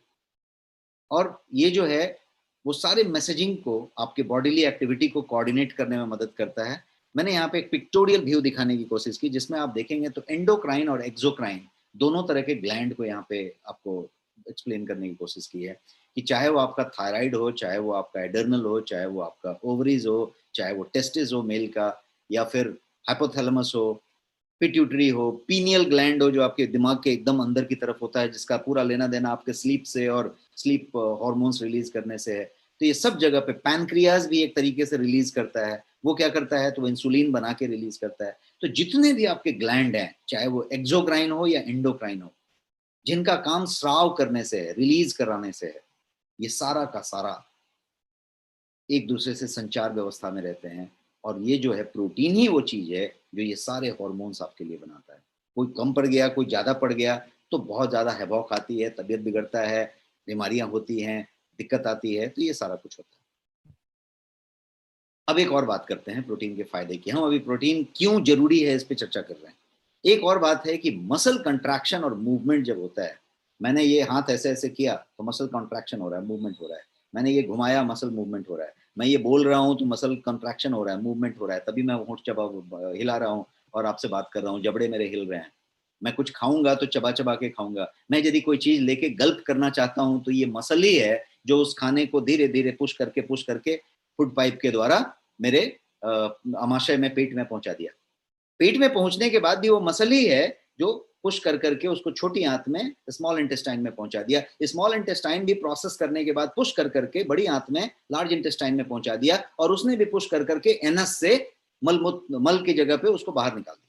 और ये जो है वो सारे मैसेजिंग को, आपके बॉडीली एक्टिविटी को कोऑर्डिनेट करने में मदद करता है। मैंने यहाँ पे एक पिक्टोरियल व्यू दिखाने की कोशिश की, जिसमें आप देखेंगे तो एंडोक्राइन और एक्सोक्राइन दोनों तरह के ग्लैंड को यहाँ पे आपको एक्सप्लेन करने की कोशिश की है, कि चाहे वो आपका थायराइड हो, चाहे वो आपका एडर्नल हो, चाहे वो आपका ओवरीज हो, चाहे वो टेस्टिस हो मेल का, या फिर हाइपोथैलेमस हो, पिट्यूटरी हो, पीनियल ग्लैंड हो जो आपके दिमाग के एकदम अंदर की तरफ होता है, जिसका पूरा लेना देना आपके स्लीप से और स्लीप हॉर्मोन्स रिलीज करने से है। तो ये सब जगह पे पैनक्रियाज भी एक तरीके से रिलीज करता है। वो क्या करता है, तो वो इंसुलिन बना के रिलीज करता है। तो जितने भी आपके ग्लैंड हैं, चाहे वो एक्सोक्राइन हो या एंडोक्राइन हो, जिनका काम स्राव करने से है, रिलीज कराने से है, ये सारा का सारा एक दूसरे से संचार व्यवस्था में रहते हैं। और ये जो है प्रोटीन ही वो चीज है जो ये सारे हॉर्मोन्स आपके लिए बनाता है। कोई कम पड़ गया, कोई ज्यादा पड़ गया तो बहुत ज्यादा हैवॉक आती है, तबीयत बिगड़ता है, बीमारियां होती हैं, दिक्कत आती है, तो ये सारा कुछ होता है। अब एक और बात करते हैं प्रोटीन के फायदे की। हम अभी प्रोटीन क्यों जरूरी है इस पे चर्चा कर रहे हैं। एक और बात है कि मसल कंट्रैक्शन और मूवमेंट जब होता है, मैंने ये हाथ ऐसे ऐसे किया तो मसल कंट्रैक्शन हो रहा है, मूवमेंट हो रहा है, मैंने ये घुमाया मसल मूवमेंट हो रहा है, मैं ये बोल रहा हूँ तो मसल कंट्रैक्शन हो रहा है, मूवमेंट हो रहा है, तभी मैं होंठ चबा हिला रहा हूँ और आपसे बात कर रहा हूँ, जबड़े मेरे हिल रहे हैं। मैं कुछ खाऊंगा तो चबा चबा के खाऊंगा। मैं यदि कोई चीज लेके गल्प करना चाहता हूँ तो ये मसल ही है जो उस खाने को धीरे धीरे पुश करके फूड पाइप के द्वारा मेरे आमाशय में, पेट में पहुंचा दिया। पेट में पहुंचने के बाद भी वो मसल ही है जो पुश कर करके उसको छोटी आंत में, स्मॉल इंटेस्टाइन में पहुंचा दिया। स्मॉल इंटेस्टाइन भी प्रोसेस करने के बाद पुश कर करके बड़ी आंत में, लार्ज इंटेस्टाइन में पहुंचा दिया, और उसने भी पुश कर करके एनस से मल की जगह पे उसको बाहर निकाल दिया।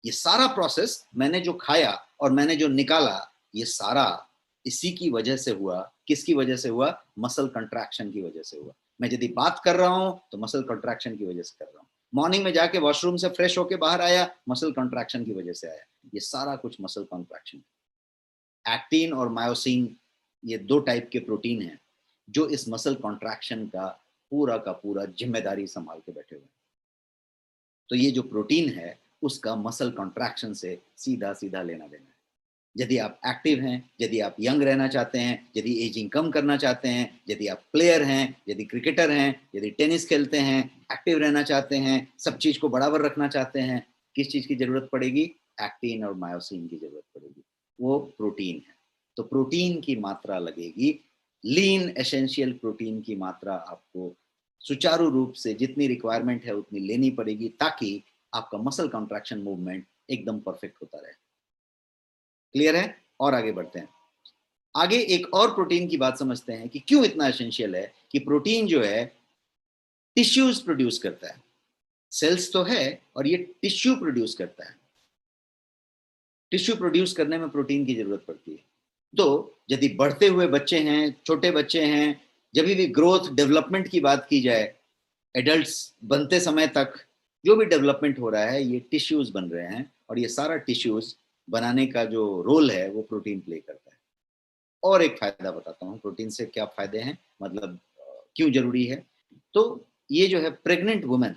ये सारा प्रोसेस मैंने जो खाया और मैंने जो निकाला, ये सारा इसी की वजह से हुआ। किसकी वजह से हुआ? मसल कंट्रैक्शन की वजह से हुआ। मैं यदि बात कर रहा हूं तो मसल कंट्रैक्शन की वजह से कर रहा हूं। मॉर्निंग में जाके वॉशरूम से फ्रेश होके बाहर आया, मसल कंट्रैक्शन की वजह से आया। ये सारा कुछ मसल कंट्रैक्शन। एक्टिन और मायोसिन, ये दो टाइप के प्रोटीन हैं जो इस मसल कंट्रैक्शन का पूरा जिम्मेदारी संभाल के बैठे हुए हैं। तो ये जो प्रोटीन है उसका मसल कंट्रैक्शन से सीधा सीधा लेना देना है। यदि आप एक्टिव हैं, यदि आप यंग रहना चाहते हैं, यदि एजिंग कम करना चाहते हैं, यदि आप प्लेयर हैं, यदि क्रिकेटर हैं, यदि टेनिस खेलते हैं, एक्टिव रहना चाहते हैं, सब चीज को बराबर रखना चाहते हैं, किस चीज की जरूरत पड़ेगी? एक्टिन और मायोसिन की जरूरत पड़ेगी। वो प्रोटीन है। तो प्रोटीन की मात्रा लगेगी, लीन एसेंशियल प्रोटीन की मात्रा आपको सुचारू रूप से जितनी रिक्वायरमेंट है उतनी लेनी पड़ेगी, ताकि आपका मसल कंट्रैक्शन मूवमेंट एकदम परफेक्ट होता रहे। क्लियर है? और आगे बढ़ते हैं। आगे एक और प्रोटीन की बात समझते हैं कि क्यों इतना एसेंशियल है कि प्रोटीन जो है टिश्यूज प्रोड्यूस करता है। सेल्स तो है और ये टिश्यू प्रोड्यूस करता है। टिश्यू प्रोड्यूस करने में प्रोटीन की जरूरत पड़ती है। तो यदि बढ़ते हुए बच्चे हैं, छोटे बच्चे हैं, जब भी ग्रोथ डेवलपमेंट की बात की जाए, एडल्ट्स बनते समय तक जो भी डेवलपमेंट हो रहा है, ये टिश्यूज बन रहे हैं, और ये सारा टिश्यूज बनाने का जो रोल है वो प्रोटीन प्ले करता है। और एक फायदा बताता हूँ प्रोटीन से क्या फायदे हैं, मतलब क्यों जरूरी है। तो ये जो है प्रेग्नेंट वुमेन,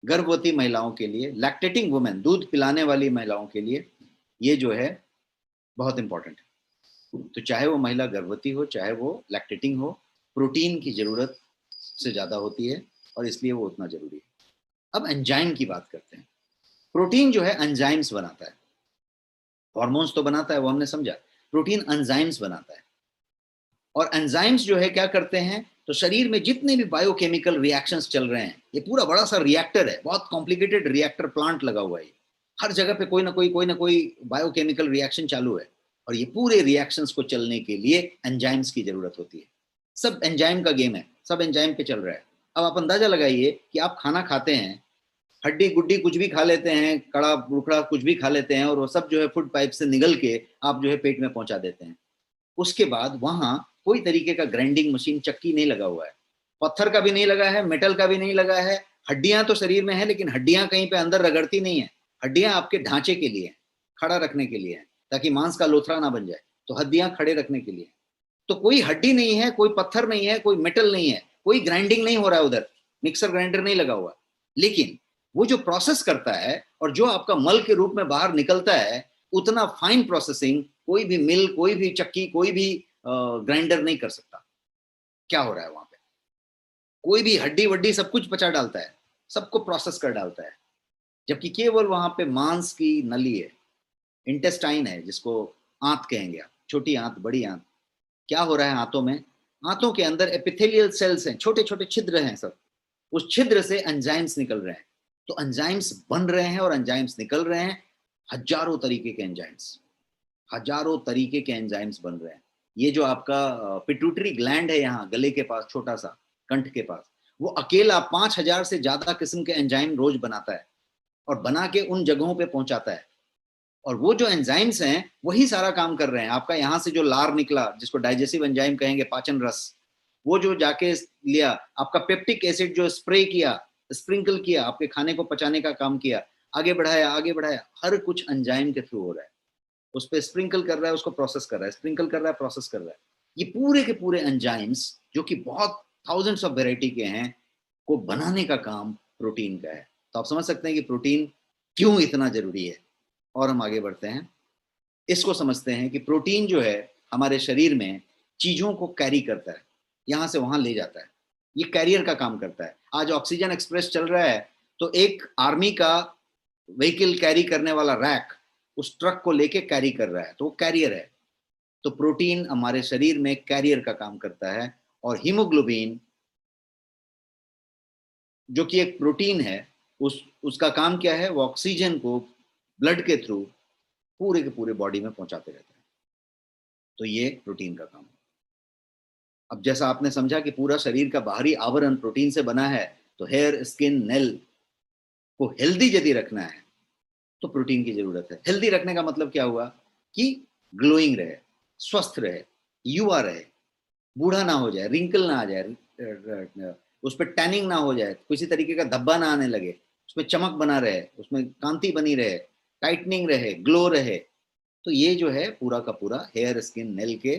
गर्भवती महिलाओं के लिए, लैक्टेटिंग वुमेन, दूध पिलाने वाली महिलाओं के लिए ये जो है बहुत इंपॉर्टेंट है। तो चाहे वो महिला गर्भवती हो, चाहे वो लैक्टेटिंग हो, प्रोटीन की जरूरत से ज्यादा होती है, और इसलिए वो उतना जरूरी है। अब एंजाइम की बात करते हैं। प्रोटीन जो है एंजाइम्स बनाता है। हॉर्मोन्स तो बनाता है, वो हमने समझा। प्रोटीन एंजाइम्स बनाता है। और एंजाइम्स जो है क्या करते हैं, तो शरीर में जितने भी बायोकेमिकल रिएक्शंस चल रहे हैं, ये पूरा बड़ा सा रिएक्टर है, बहुत कॉम्प्लिकेटेड रिएक्टर प्लांट लगा हुआ है। हर जगह पे कोई ना कोई बायोकेमिकल रिएक्शन चालू है, और ये पूरे रिएक्शंस को चलने के लिए एंजाइम्स की जरूरत होती है। सब एंजाइम का गेम है, सब एंजाइम पे चल रहा है। अब आप अंदाजा लगाइए कि आप खाना खाते हैं, हड्डी गुड्डी कुछ भी खा लेते हैं, कड़ा बुकड़ा कुछ भी खा लेते हैं, और वो सब जो है फूड पाइप से निगल के आप जो है पेट में पहुंचा देते हैं। उसके बाद वहां कोई तरीके का ग्राइंडिंग मशीन, चक्की नहीं लगा हुआ है, पत्थर का भी नहीं लगा है, मेटल का भी नहीं लगा है। हड्डियां तो शरीर में है, लेकिन हड्डियां कहीं पे अंदर रगड़ती नहीं है। हड्डियां आपके ढांचे के लिए, खड़ा रखने के लिए, ताकि मांस का लोथड़ा ना बन जाए। तो हड्डियां खड़े रखने के लिए। तो कोई हड्डी नहीं है, कोई पत्थर नहीं है, कोई मेटल नहीं है, कोई ग्राइंडिंग नहीं हो रहा है उधर, मिक्सर ग्राइंडर नहीं लगा हुआ। लेकिन वो जो प्रोसेस करता है और जो आपका मल के रूप में बाहर निकलता है, उतना फाइन प्रोसेसिंग कोई भी मिल, कोई भी चक्की, कोई भी ग्राइंडर नहीं कर सकता। क्या हो रहा है वहां पे? कोई भी हड्डी वड्डी सब कुछ पचा डालता है, सबको प्रोसेस कर डालता है, जबकि केवल वहां पे मांस की नली है, इंटेस्टाइन है, जिसको आंत कहेंगे आप, छोटी आंत, बड़ी आंत। क्या हो रहा है आंतों में? आंतों के अंदर एपिथेलियल सेल्स हैं, छोटे छोटे छिद्र हैं सब। उस छिद्र से एंजाइम्स निकल रहे हैं। तो एंजाइम्स बन रहे हैं और एंजाइम्स निकल रहे हैं। हजारों तरीके के एंजाइम्स, हजारों तरीके के एंजाइम्स बन रहे हैं। ये जो आपका पिट्यूटरी ग्लैंड है यहाँ गले के पास, छोटा सा कंठ के पास, वो अकेला 5,000 से ज्यादा किस्म के एंजाइम रोज बनाता है, और बना के उन जगहों पे पहुंचाता है। और वो जो एंजाइम्स हैं वही सारा काम कर रहे हैं। आपका यहाँ से जो लार निकला, जिसको डाइजेस्टिव एंजाइम कहेंगे, पाचन रस, वो जो जाके लिया, आपका पेप्टिक एसिड जो स्प्रे किया, स्प्रिंकल किया, आपके खाने को पचाने का काम किया, आगे बढ़ाया आगे बढ़ाया, हर कुछ एंजाइम के थ्रू हो रहा है। उस पर स्प्रिंकल कर रहा है, उसको प्रोसेस कर रहा है, स्प्रिंकल कर रहा है, प्रोसेस कर रहा है। ये पूरे के पूरे एंजाइम्स जो कि बहुत थाउजेंड्स ऑफ वेराइटी के हैं, को बनाने का काम प्रोटीन का है। तो आप समझ सकते हैं कि प्रोटीन क्यों इतना जरूरी है। और हम आगे बढ़ते हैं, इसको समझते हैं कि प्रोटीन जो है हमारे शरीर में चीजों को कैरी करता है, यहां से वहां ले जाता है, ये कैरियर का काम करता है। आज ऑक्सीजन एक्सप्रेस चल रहा है, तो एक आर्मी का व्हीकल कैरी करने वाला रैक उस ट्रक को लेके कैरी कर रहा है, तो वो कैरियर है। तो प्रोटीन हमारे शरीर में कैरियर का काम करता है। और हीमोग्लोबिन जो कि एक प्रोटीन है, उसका काम क्या है, वो ऑक्सीजन को ब्लड के थ्रू पूरे के पूरे बॉडी में पहुंचाते रहता है। तो ये प्रोटीन का काम है। अब जैसा आपने समझा कि पूरा शरीर का बाहरी आवरण प्रोटीन से बना है, तो हेयर, स्किन, नेल को हेल्दी यदि रखना है तो प्रोटीन की जरूरत है। हेल्दी रखने का मतलब क्या हुआ कि ग्लोइंग रहे, स्वस्थ रहे, युवा रहे, बूढ़ा ना हो जाए, रिंकल ना आ जाए, उस पर टैनिंग ना हो जाए, किसी तरीके का धब्बा ना आने लगे, उसमें चमक बना रहे, उसमें कांति बनी रहे, टाइटनिंग रहे, ग्लो रहे। तो ये जो है पूरा का पूरा हेयर, स्किन, नेल के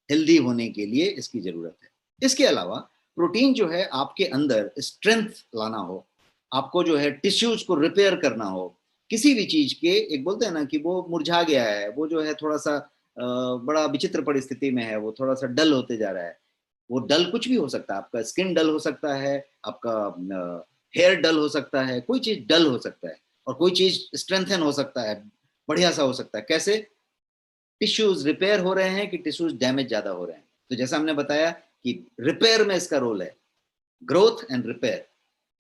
हेल्दी होने के लिए इसकी जरूरत है। इसके अलावा प्रोटीन जो है आपके अंदर स्ट्रेंथ लाना हो, आपको जो है टिश्यूज को रिपेयर करना हो, किसी भी चीज के, एक बोलते हैं ना कि वो मुरझा गया है, वो जो है थोड़ा सा बड़ा विचित्र परिस्थिति में है, वो थोड़ा सा डल होते जा रहा है। वो डल कुछ भी हो सकता है, आपका स्किन डल हो सकता है, आपका हेयर डल हो सकता है, कोई चीज डल हो सकता है, और कोई चीज स्ट्रेंथन हो सकता है, बढ़िया सा हो सकता है। कैसे? टिश्यूज रिपेयर हो रहे हैं कि टिश्यूज डैमेज ज्यादा हो रहे हैं। तो जैसा हमने बताया कि रिपेयर में इसका रोल है, ग्रोथ एंड रिपेयर।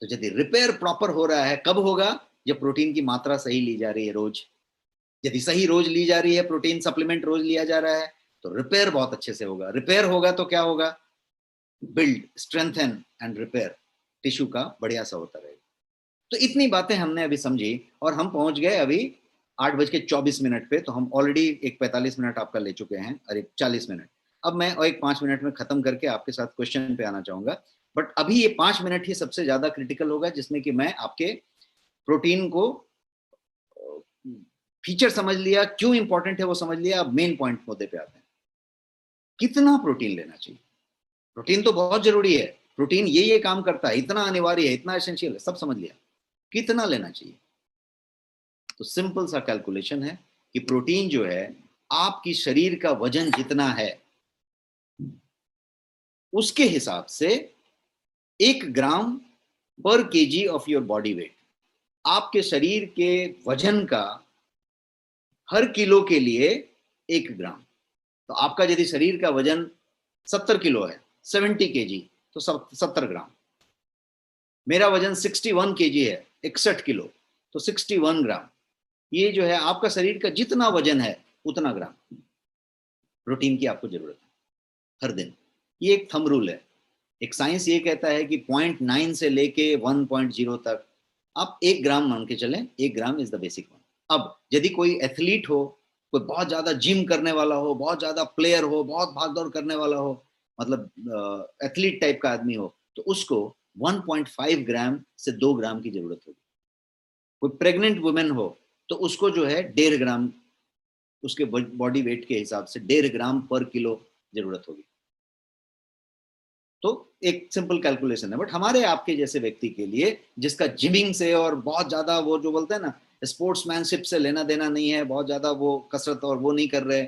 तो यदि रिपेयर प्रॉपर हो रहा है, कब होगा? जब प्रोटीन की मात्रा सही ली जा रही है रोज। यदि सही रोज ली जा रही है, प्रोटीन सप्लीमेंट रोज लिया जा रहा है, तो रिपेयर बहुत अच्छे से होगा। रिपेयर होगा तो क्या होगा? Build, strengthen and repair, tissue का बढ़िया सा होता रहेगा। तो इतनी बातें हमने अभी समझी, और हम पहुंच गए अभी 8:24 पे। तो हम ऑलरेडी एक 45 मिनट आपका ले चुके हैं, अरे 40 मिनट। अब मैं और एक 5 मिनट में खत्म करके आपके साथ क्वेश्चन पे आना चाहूंगा। बट अभी ये 5 मिनट ही सबसे ज्यादा क्रिटिकल होगा, जिसमें कि मैं आपके प्रोटीन को फीचर समझ लिया, क्यों इंपॉर्टेंट है वो समझ लिया। अब मेन पॉइंट मुद्दे पे आते हैं, कितना प्रोटीन लेना चाहिए। प्रोटीन तो बहुत जरूरी है, प्रोटीन ये काम करता है, इतना अनिवार्य है, इतना एसेंशियल है, सब समझ लिया। कितना लेना चाहिए? तो सिंपल सा कैलकुलेशन है कि प्रोटीन जो है, आपकी शरीर का वजन जितना है उसके हिसाब से 1 ग्राम पर KG of your body weight, आपके शरीर के वजन का हर किलो के लिए 1 ग्राम। तो आपका यदि शरीर का वजन 70 किलो है, 70 kg, तो 70 ग्राम। मेरा वजन 61 kg है, 61 किलो, तो 61 ग्राम। ये जो है आपका शरीर का जितना वजन है उतना ग्राम प्रोटीन की आपको जरूरत है हर दिन। ये एक थंब रूल है। एक साइंस ये कहता है कि 0.9 से लेके 1.0 तक आप 1 ग्राम मान के चलें, 1 gram is the basic one. अब यदि कोई एथलीट हो, कोई बहुत ज्यादा जिम करने वाला हो, बहुत ज्यादा प्लेयर हो, बहुत भाग दौड़ करने वाला हो, मतलब एथलीट टाइप का आदमी हो, तो उसको 1.5 ग्राम से 2 ग्राम की जरूरत होगी। कोई प्रेग्नेंट वुमेन हो तो उसको जो है 1.5 ग्राम, उसके बॉडी वेट के हिसाब से 1.5 ग्राम पर किलो जरूरत होगी। तो एक सिंपल कैलकुलेशन है। बट हमारे आपके जैसे व्यक्ति के लिए, जिसका जिमिंग से और बहुत ज्यादा वो जो बोलते हैं ना स्पोर्ट्समैनशिप से लेना देना नहीं है, बहुत ज्यादा वो कसरत और वो नहीं कर रहे,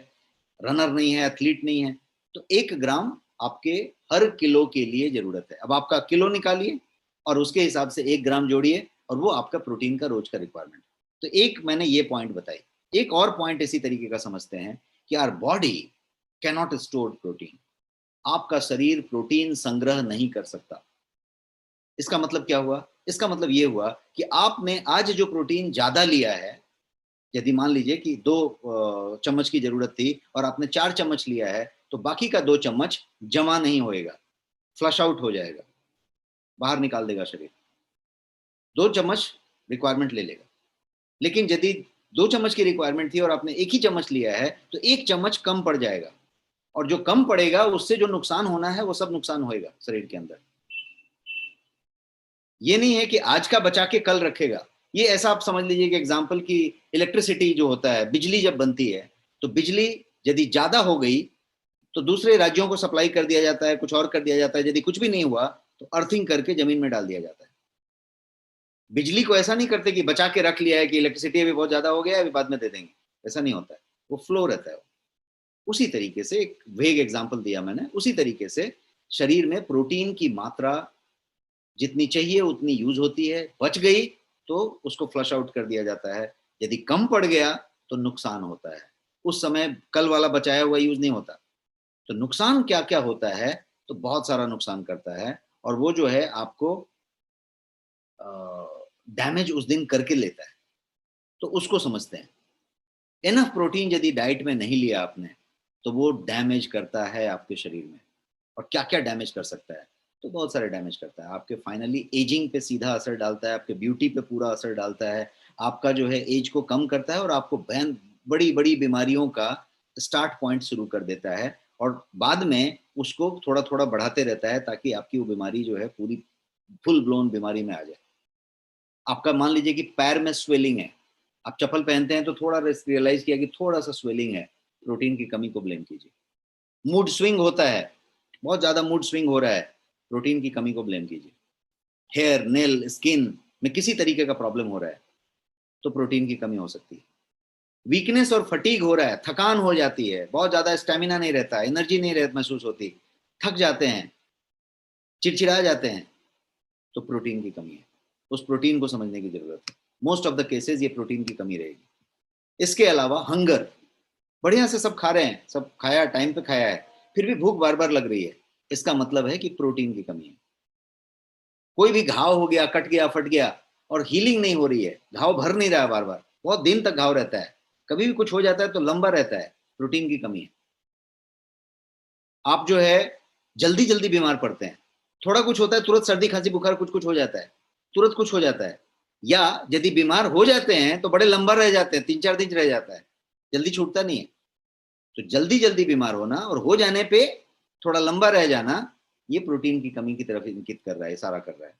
रनर नहीं है, एथलीट नहीं है, तो 1 ग्राम आपके हर किलो के लिए जरूरत है। अब आपका किलो निकालिए और उसके हिसाब से 1 ग्राम जोड़िए, और वो आपका प्रोटीन का रोज का रिक्वायरमेंट। तो एक मैंने ये पॉइंट बताई। एक और पॉइंट इसी तरीके का समझते हैं कि our body cannot store protein. आपका शरीर प्रोटीन संग्रह नहीं कर सकता। इसका मतलब क्या हुआ? इसका मतलब ये हुआ कि आपने आज जो प्रोटीन ज्यादा लिया है, यदि मान लीजिए कि 2 चम्मच की जरूरत थी और आपने 4 चम्मच लिया है, तो बाकी का 2 चम्मच जमा नहीं होएगा, फ्लश आउट हो जाएगा, बाहर निकाल देगा शरीर। 2 चम्मच रिक्वायरमेंट ले लेगा। लेकिन यदि 2 चम्मच की रिक्वायरमेंट थी और आपने 1 ही चम्मच लिया है, तो 1 चम्मच कम पड़ जाएगा, और जो कम पड़ेगा उससे जो नुकसान होना है वो सब नुकसान होएगा शरीर के अंदर। ये नहीं है कि आज का बचा के कल रखेगा। ये ऐसा आप समझ लीजिए कि एग्जाम्पल की इलेक्ट्रिसिटी जो होता है, बिजली जब बनती है, तो बिजली यदि ज्यादा हो गई तो दूसरे राज्यों को सप्लाई कर दिया जाता है, कुछ और कर दिया जाता है। यदि कुछ भी नहीं हुआ तो अर्थिंग करके जमीन में डाल दिया जाता है। बिजली को ऐसा नहीं करते कि बचा के रख लिया है कि इलेक्ट्रिसिटी अभी बहुत ज्यादा हो गया है, अभी बाद में दे देंगे, ऐसा नहीं होता है। वो फ्लो रहता है। उसी तरीके से, एक वेग एग्जाम्पल दिया मैंने, उसी तरीके से शरीर में प्रोटीन की मात्रा जितनी चाहिए उतनी यूज होती है, बच गई तो उसको फ्लश आउट कर दिया जाता है, यदि कम पड़ गया तो नुकसान होता है। उस समय कल वाला बचाया हुआ यूज नहीं होता। तो नुकसान क्या क्या होता है, तो बहुत सारा नुकसान करता है, और वो जो है आपको डैमेज उस दिन करके लेता है। तो उसको समझते हैं। इनफ प्रोटीन यदि डाइट में नहीं लिया आपने तो वो डैमेज करता है आपके शरीर में। और क्या क्या डैमेज कर सकता है, तो बहुत सारे डैमेज करता है। आपके फाइनली एजिंग पे सीधा असर डालता है, आपके ब्यूटी पे पूरा असर डालता है, आपका जो है एज को कम करता है, और आपको बड़ी बड़ी बीमारियों का स्टार्ट पॉइंट शुरू कर देता है, और बाद में उसको थोड़ा थोड़ा बढ़ाते रहता है ताकि आपकी वो बीमारी जो है पूरी फुल ब्लोन बीमारी में आ जाए। आपका मान लीजिए कि पैर में स्वेलिंग है, आप चप्पल पहनते हैं तो थोड़ा रियलाइज किया कि थोड़ा सा स्वेलिंग है, प्रोटीन की कमी को ब्लेम कीजिए। मूड स्विंग होता है, बहुत ज्यादा मूड स्विंग हो रहा है, प्रोटीन की कमी को ब्लेम कीजिए। हेयर, नेल, स्किन में किसी तरीके का प्रॉब्लम हो रहा है तो प्रोटीन की कमी हो सकती है। वीकनेस और फटीग हो रहा है, थकान हो जाती है, बहुत ज्यादा स्टेमिना नहीं रहता, एनर्जी नहीं महसूस होती, थक जाते हैं, चिड़चिड़ा जाते हैं, तो प्रोटीन की कमी है। उस प्रोटीन को समझने की जरूरत है। मोस्ट ऑफ द केसेस ये प्रोटीन की कमी रहेगी। इसके अलावा हंगर, बढ़िया से सब खा रहे हैं, सब खाया, टाइम पे खाया है, फिर भी भूख बार बार लग रही है, इसका मतलब है कि प्रोटीन की कमी है। कोई भी घाव हो गया, कट गया, फट गया, और हीलिंग नहीं हो रही है, घाव भर नहीं रहा है, बार बार बहुत दिन तक घाव रहता है, कभी भी कुछ हो जाता है तो लंबा रहता है, प्रोटीन की कमी है। आप जो है जल्दी जल्दी बीमार पड़ते हैं, थोड़ा कुछ होता है तुरंत सर्दी खांसी बुखार कुछ कुछ हो जाता है, तुरंत कुछ हो जाता है, या यदि बीमार हो जाते हैं तो बड़े लंबा रह जाते हैं, 3-4 दिन रह जाता है, जल्दी छूटता नहीं है। तो जल्दी जल्दी बीमार होना और हो जाने पे थोड़ा लंबा रह जाना, ये प्रोटीन की कमी की तरफ इंगित कर रहा है, इशारा कर रहा है।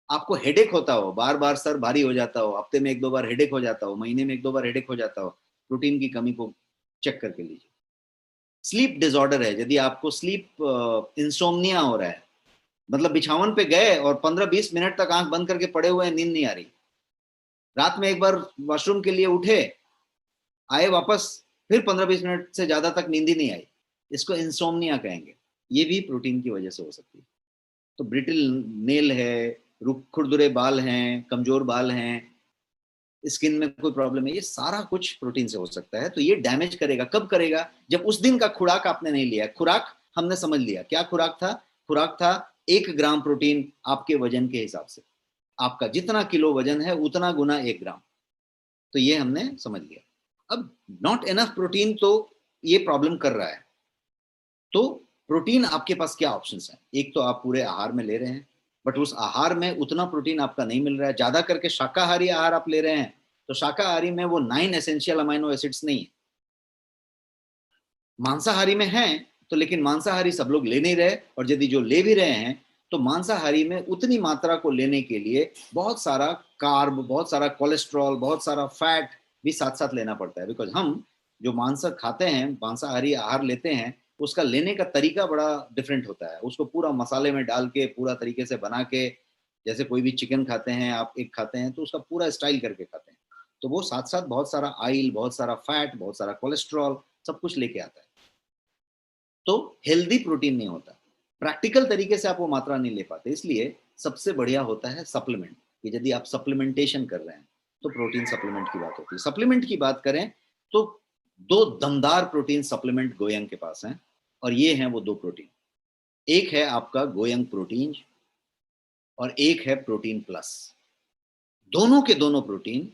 आपको हेडेक होता हो, बार बार सर भारी हो जाता हो, हफ्ते में 1-2 बार हेडेक हो जाता हो, महीने में 1-2 बार हेडेक हो जाता हो, प्रोटीन की कमी को चेक करके लीजिए। स्लीप डिसऑर्डर है, यदि आपको स्लीप इंसोम्निया हो रहा है, मतलब बिछावन पे गए और 15-20 मिनट तक आंख बंद करके पड़े हुए हैं, नींद नहीं आ रही, रात में एक बार वॉशरूम के लिए उठे, आए वापस, फिर 15-20 मिनट से ज्यादा तक नींद ही नहीं आई, इसको इंसोम्निया कहेंगे। ये भी प्रोटीन की वजह से हो सकती है। तो ब्रिटिल नेल है, खुरदुरे बाल हैं, कमजोर बाल हैं, स्किन में कोई प्रॉब्लम है, ये सारा कुछ प्रोटीन से हो सकता है। तो ये डैमेज करेगा, कब करेगा, जब उस दिन का खुराक आपने नहीं लिया। खुराक हमने समझ लिया, क्या खुराक था? खुराक था 1 ग्राम प्रोटीन आपके वजन के हिसाब से, आपका जितना किलो वजन है उतना गुना 1 ग्राम। तो ये हमने समझ लिया। अब नॉट एनफ प्रोटीन, तो ये प्रॉब्लम कर रहा है। तो प्रोटीन आपके पास क्या ऑप्शंस हैं? एक तो आप पूरे आहार में ले रहे हैं, बट उस आहार में उतना प्रोटीन आपका नहीं मिल रहा है। ज्यादा करके शाकाहारी आहार आप ले रहे हैं, तो शाकाहारी में वो 9 एसेंशियल अमाइनो एसिड्स नहीं है। मांसाहारी में है, तो लेकिन मांसाहारी सब लोग ले नहीं रहे, और यदि जो ले भी रहे हैं तो मांसाहारी में उतनी मात्रा को लेने के लिए बहुत सारा कार्ब, बहुत सारा कोलेस्ट्रॉल, बहुत सारा फैट भी साथ साथ लेना पड़ता है। बिकॉज हम जो मांस खाते हैं, मांसाहारी आहार लेते हैं, उसका लेने का तरीका बड़ा डिफरेंट होता है। उसको पूरा मसाले में डाल के पूरा तरीके से बना के, जैसे कोई भी चिकन खाते हैं आप, एक खाते हैं तो उसका पूरा स्टाइल करके खाते हैं, तो वो साथ साथ बहुत सारा ऑयल, बहुत सारा फैट, बहुत सारा कोलेस्ट्रॉल, सब कुछ लेके आता है। तो हेल्दी प्रोटीन नहीं होता, प्रैक्टिकल तरीके से आप वो मात्रा नहीं ले पाते। इसलिए सबसे बढ़िया होता है सप्लीमेंट, कि यदि आप सप्लीमेंटेशन कर रहे हैं तो प्रोटीन सप्लीमेंट की बात होती है। सप्लीमेंट की बात करें तो 2 दमदार प्रोटीन सप्लीमेंट गोयंग के पास हैं, और ये हैं वो 2 प्रोटीन। एक है आपका गोयंग प्रोटीन और एक है प्रोटीन प्लस। दोनों के दोनों प्रोटीन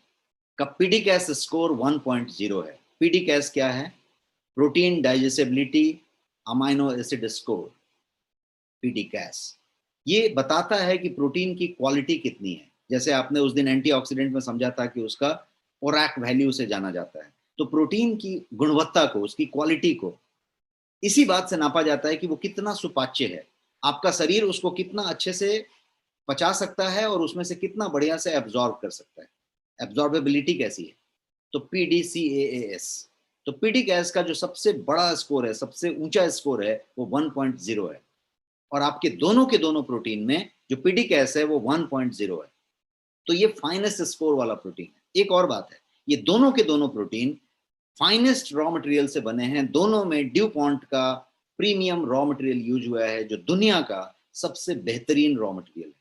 का पीडीकैस स्कोर 1.0 है। पीडीकैस क्या है? Protein digestibility amino acid score, PDCAAS. ये बताता है कि प्रोटीन की क्वालिटी कितनी है। जैसे आपने उस दिन एंटीऑक्सीडेंट में समझा था कि उसका ओरैक वैल्यू से जाना जाता है। तो प्रोटीन की गुणवत्ता को, उसकी क्वालिटी को इसी बात से नापा जाता है कि वो कितना सुपाच्य है, आपका शरीर उसको कितना अच्छे से पचा सकता है और उसमें से कितना बढ़िया से एब्जॉर्ब कर सकता है, एब्जॉर्बेबिलिटी कैसी है। तो PDCAAS, तो PDCAS का जो सबसे बड़ा स्कोर है, सबसे ऊंचा स्कोर है, वो 1.0 है। और आपके दोनों के दोनों प्रोटीन में जो PDCAS है वो 1.0 है। तो ये फाइनेस्ट स्कोर वाला प्रोटीन है। एक और बात है, ये दोनों के दोनों प्रोटीन फाइनेस्ट रॉ मटेरियल से बने हैं। दोनों में ड्यू पॉन्ट का प्रीमियम रॉ मटेरियल यूज हुआ है, जो दुनिया का सबसे बेहतरीन रॉ मटेरियल है।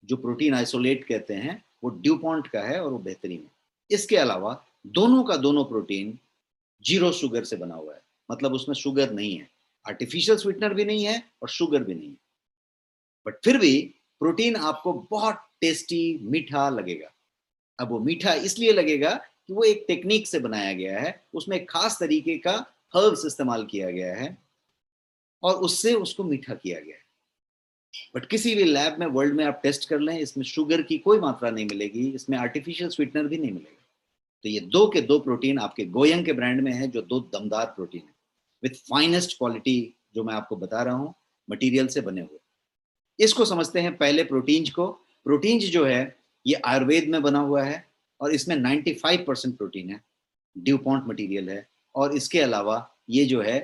जो प्रोटीन आइसोलेट कहते हैं वो ड्यू पॉन्ट का है और वो बेहतरीन है। इसके अलावा दोनों का दोनों प्रोटीन जीरो शुगर से बना हुआ है, मतलब उसमें शुगर नहीं है, आर्टिफिशियल स्वीटनर भी नहीं है और शुगर भी नहीं है। बट फिर भी प्रोटीन आपको बहुत टेस्टी मीठा लगेगा। अब वो मीठा इसलिए लगेगा कि वो एक टेक्निक से बनाया गया है, उसमें एक खास तरीके का हर्ब्स इस्तेमाल किया गया है और उससे उसको मीठा किया गया है। बट किसी भी लैब में वर्ल्ड में आप टेस्ट कर लें, इसमें शुगर की कोई मात्रा नहीं मिलेगी, इसमें आर्टिफिशियल स्वीटनर भी नहीं मिलेगा। तो ये दो के दो प्रोटीन आपके गोयंग के ब्रांड में है, जो दो दमदार प्रोटीन है विथ फाइनेस्ट क्वालिटी, जो मैं आपको बता रहा हूँ, मटेरियल से बने हुए। इसको समझते हैं पहले प्रोटीन्स को। प्रोटीन्स जो है ये आयुर्वेद में बना हुआ है और इसमें 95% प्रोटीन है, ड्यू पॉन्ट मटीरियल है। और इसके अलावा ये जो है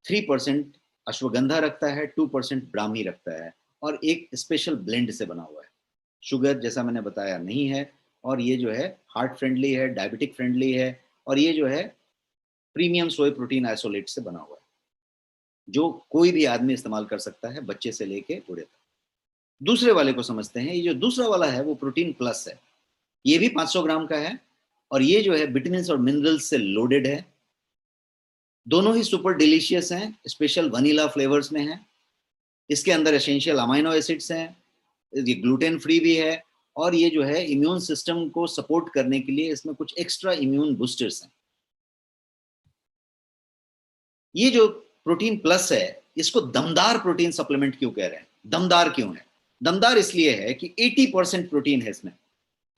3% अश्वगंधा रखता है, 2% ब्राह्मी रखता है और एक स्पेशल ब्लेंड से बना हुआ है। शुगर जैसा मैंने बताया नहीं है और ये जो है हार्ट फ्रेंडली है, डायबिटिक फ्रेंडली है और ये जो है प्रीमियम सोय प्रोटीन आइसोलेट से बना हुआ है, जो कोई भी आदमी इस्तेमाल कर सकता है, बच्चे से लेके बूढ़े तक। दूसरे वाले को समझते हैं। ये जो दूसरा वाला है वो प्रोटीन प्लस है, ये भी 500 ग्राम का है और ये जो है विटामिन और मिनरल्स से लोडेड है। दोनों ही सुपर डिलीशियस हैं, स्पेशल वनीला फ्लेवर्स में है। इसके अंदर एसेंशियल अमाइनो एसिड्स हैं, ये ग्लूटेन फ्री भी है और ये जो है इम्यून सिस्टम को सपोर्ट करने के लिए इसमें कुछ एक्स्ट्रा इम्यून बूस्टर्स हैं। ये जो प्रोटीन प्लस है, इसको दमदार प्रोटीन सप्लीमेंट क्यों कह रहे हैं? दमदार क्यों है? दमदार इसलिए है कि 80% प्रोटीन है इसमें।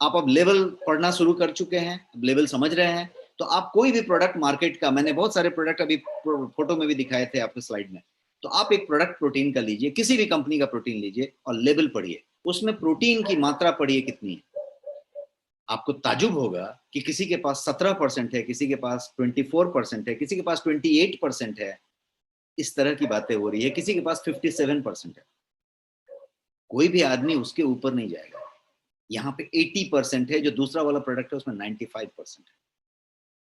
आप अब लेवल पढ़ना शुरू कर चुके हैं, अब लेवल समझ रहे हैं, तो आप कोई भी प्रोडक्ट मार्केट का, मैंने बहुत सारे प्रोडक्ट अभी फोटो में भी दिखाए थे आपके स्लाइड में, तो आप एक प्रोडक्ट प्रोटीन का लीजिए, किसी भी कंपनी का प्रोटीन लीजिए और लेवल पढ़िए, उसमें प्रोटीन की मात्रा पढ़िए कितनी है। आपको ताजुब होगा कि किसी के पास 17% है, किसी के पास 24% है, किसी के पास 28% है, इस तरह की बातें हो रही है, किसी के पास 57% है। कोई भी आदमी उसके ऊपर नहीं जाएगा। यहाँ पे 80% है, जो दूसरा वाला प्रोडक्ट है उसमें 95% है।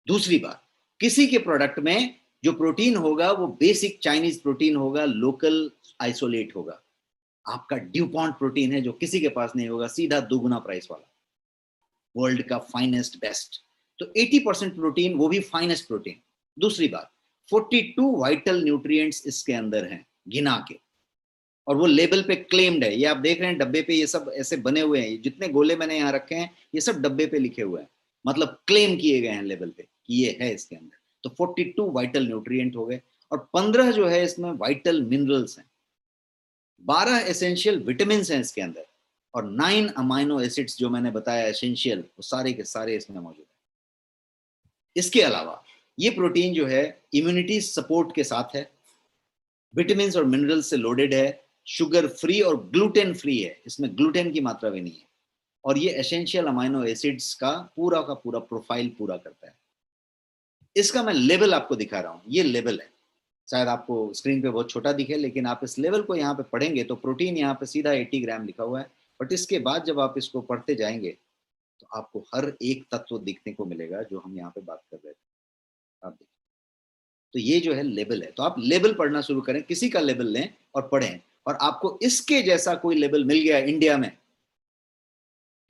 दूसरी बात, किसी के प्रोडक्ट में जो प्रोटीन होगा वो बेसिक चाइनीज प्रोटीन होगा, लोकल आइसोलेट होगा। आपका ड्यूपॉन्ट प्रोटीन है जो किसी के पास नहीं होगा, सीधा दुगुना प्राइस वाला, वर्ल्ड का फाइनेस्ट बेस्ट। तो 80% प्रोटीन, वो भी फाइनेस्ट प्रोटीन। दूसरी बात, 42 वाइटल न्यूट्रिएंट्स इसके अंदर हैं गिना के, और वो लेबल पे क्लेम्ड है। ये आप देख रहे हैं डब्बे पे, ये सब ऐसे बने हुए हैं, जितने गोले मैंने यहाँ रखे हैं ये सब डब्बे पे लिखे हुए हैं, मतलब क्लेम किए गए हैं लेबल पे कि ये है इसके अंदर। तो 42 वाइटल न्यूट्रिएंट हो गए और 15 जो है इसमें वाइटल मिनरल्स हैं, 12 एसेंशियल विटामिन हैं इसके अंदर और 9 अमाइनो एसिड्स जो मैंने बताया एसेंशियल, वो सारे के सारे इसमें मौजूद है। इसके अलावा ये प्रोटीन जो है इम्यूनिटी सपोर्ट के साथ है, विटामिन और मिनरल्स से लोडेड है, शुगर फ्री और ग्लूटेन फ्री है, इसमें ग्लूटेन की मात्रा भी नहीं है, और ये एसेंशियल अमाइनो एसिड्स का पूरा प्रोफाइल पूरा करता है। इसका मैं लेवल आपको दिखा रहा हूं, ये लेवल है, शायद आपको स्क्रीन पे बहुत छोटा दिखे, लेकिन आप इस लेवल को यहाँ पे पढ़ेंगे तो प्रोटीन यहाँ पे सीधा 80 ग्राम लिखा हुआ है, बट इसके बाद जब आप इसको पढ़ते जाएंगे तो आपको हर एक तत्व दिखने को मिलेगा जो हम यहाँ पे बात कर रहे थे। आप देखिए, तो ये जो है लेवल है। तो आप लेवल पढ़ना शुरू करें, किसी का लेवल लें और पढ़ें, और आपको इसके जैसा कोई लेवल मिल गया इंडिया में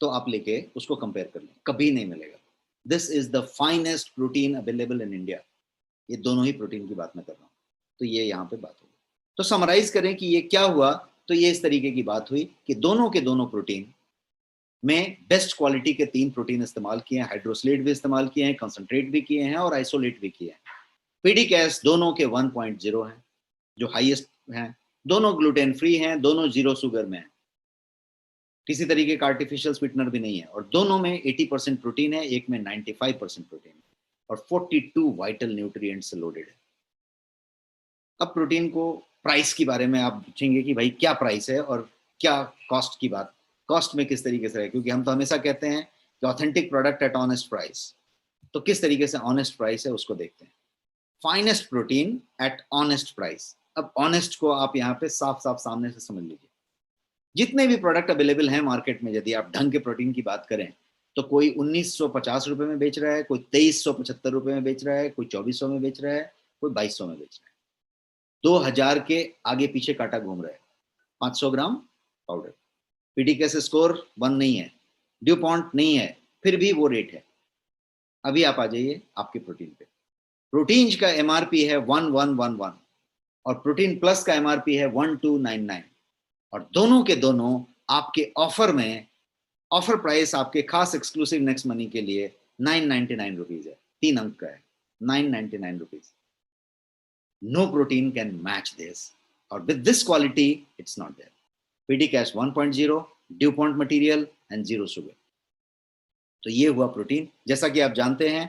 तो आप लेके उसको कंपेयर कर लें, कभी नहीं मिलेगा। This is the finest protein available in India. ये दोनों ही प्रोटीन की बात मैं कर रहा हूँ। तो ये यहाँ पे बात होगी। तो समराइज करें कि ये क्या हुआ, तो ये इस तरीके की बात हुई कि दोनों के दोनों प्रोटीन में बेस्ट क्वालिटी के 3 प्रोटीन इस्तेमाल किए हैं, हाइड्रोसलेट भी इस्तेमाल किए हैं, कंसंट्रेट भी किए हैं और आइसोलेट भी किए हैं। पीडीकैस दोनों के 1.0 हैं, जो हाईएस्ट हैं। दोनों ग्लूटेन फ्री हैं, दोनों जीरो शुगर में हैं। किसी तरीके का आर्टिफिशियल स्वीटनर भी नहीं है, और दोनों में 80% प्रोटीन है, एक में 95% प्रोटीन है, और 42 वाइटल न्यूट्रिएंट्स से लोडेड है। अब प्रोटीन को प्राइस के बारे में आप पूछेंगे कि भाई क्या प्राइस है और क्या कॉस्ट की बात, कॉस्ट में किस तरीके से है, क्योंकि हम तो हमेशा कहते हैं कि authentic product at honest price. तो किस तरीके से ऑनेस्ट प्राइस है उसको देखते हैं। Finest protein at honest price. अब ऑनेस्ट को आप यहाँ पे साफ साफ सामने से समझ लीजिए। जितने भी प्रोडक्ट अवेलेबल हैं मार्केट में, यदि आप ढंग के प्रोटीन की बात करें तो कोई 1950 रुपए में बेच रहा है, कोई 2375 रुपए में बेच रहा है, कोई 2400 में बेच रहा है, कोई 2200 में बेच रहा है। 2000 के आगे पीछे काटा घूम रहा है। 500 ग्राम पाउडर, पीडीकेएस स्कोर 1 नहीं है, ड्यू पॉइंट नहीं है, फिर भी वो रेट है। अभी आप आ जाइए आपके प्रोटीन पे। प्रोटीन का एमआरपी है 1111 और प्रोटीन प्लस का एमआरपी है 1299, और दोनों के दोनों आपके ऑफर में, ऑफर प्राइस आपके खास एक्सक्लूसिव नेक्स्ट मनी के लिए 999 रुपीज है, 3 अंक का है, 999 rupees. No protein can match this, और with this quality it's not there. PDCAAS 1.0, due point material and 0 sugar. तो ये हुआ प्रोटीन। जैसा कि आप जानते हैं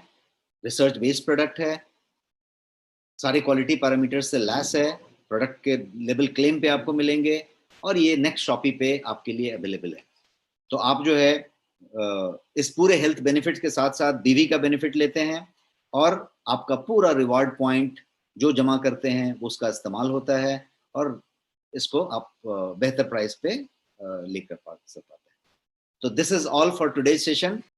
रिसर्च बेस्ड प्रोडक्ट है, सारे क्वालिटी पैरामीटर्स से लैस है, प्रोडक्ट के लेबल क्लेम पे आपको मिलेंगे, और ये नेक्स्ट शॉपी पे आपके लिए अवेलेबल है। तो आप जो है इस पूरे हेल्थ बेनिफिट्स के साथ साथ बीवी का बेनिफिट लेते हैं, और आपका पूरा रिवार्ड पॉइंट जो जमा करते हैं उसका इस्तेमाल होता है, और इसको आप बेहतर प्राइस पे लेकर पा सकते हैं। तो this is all for today's session.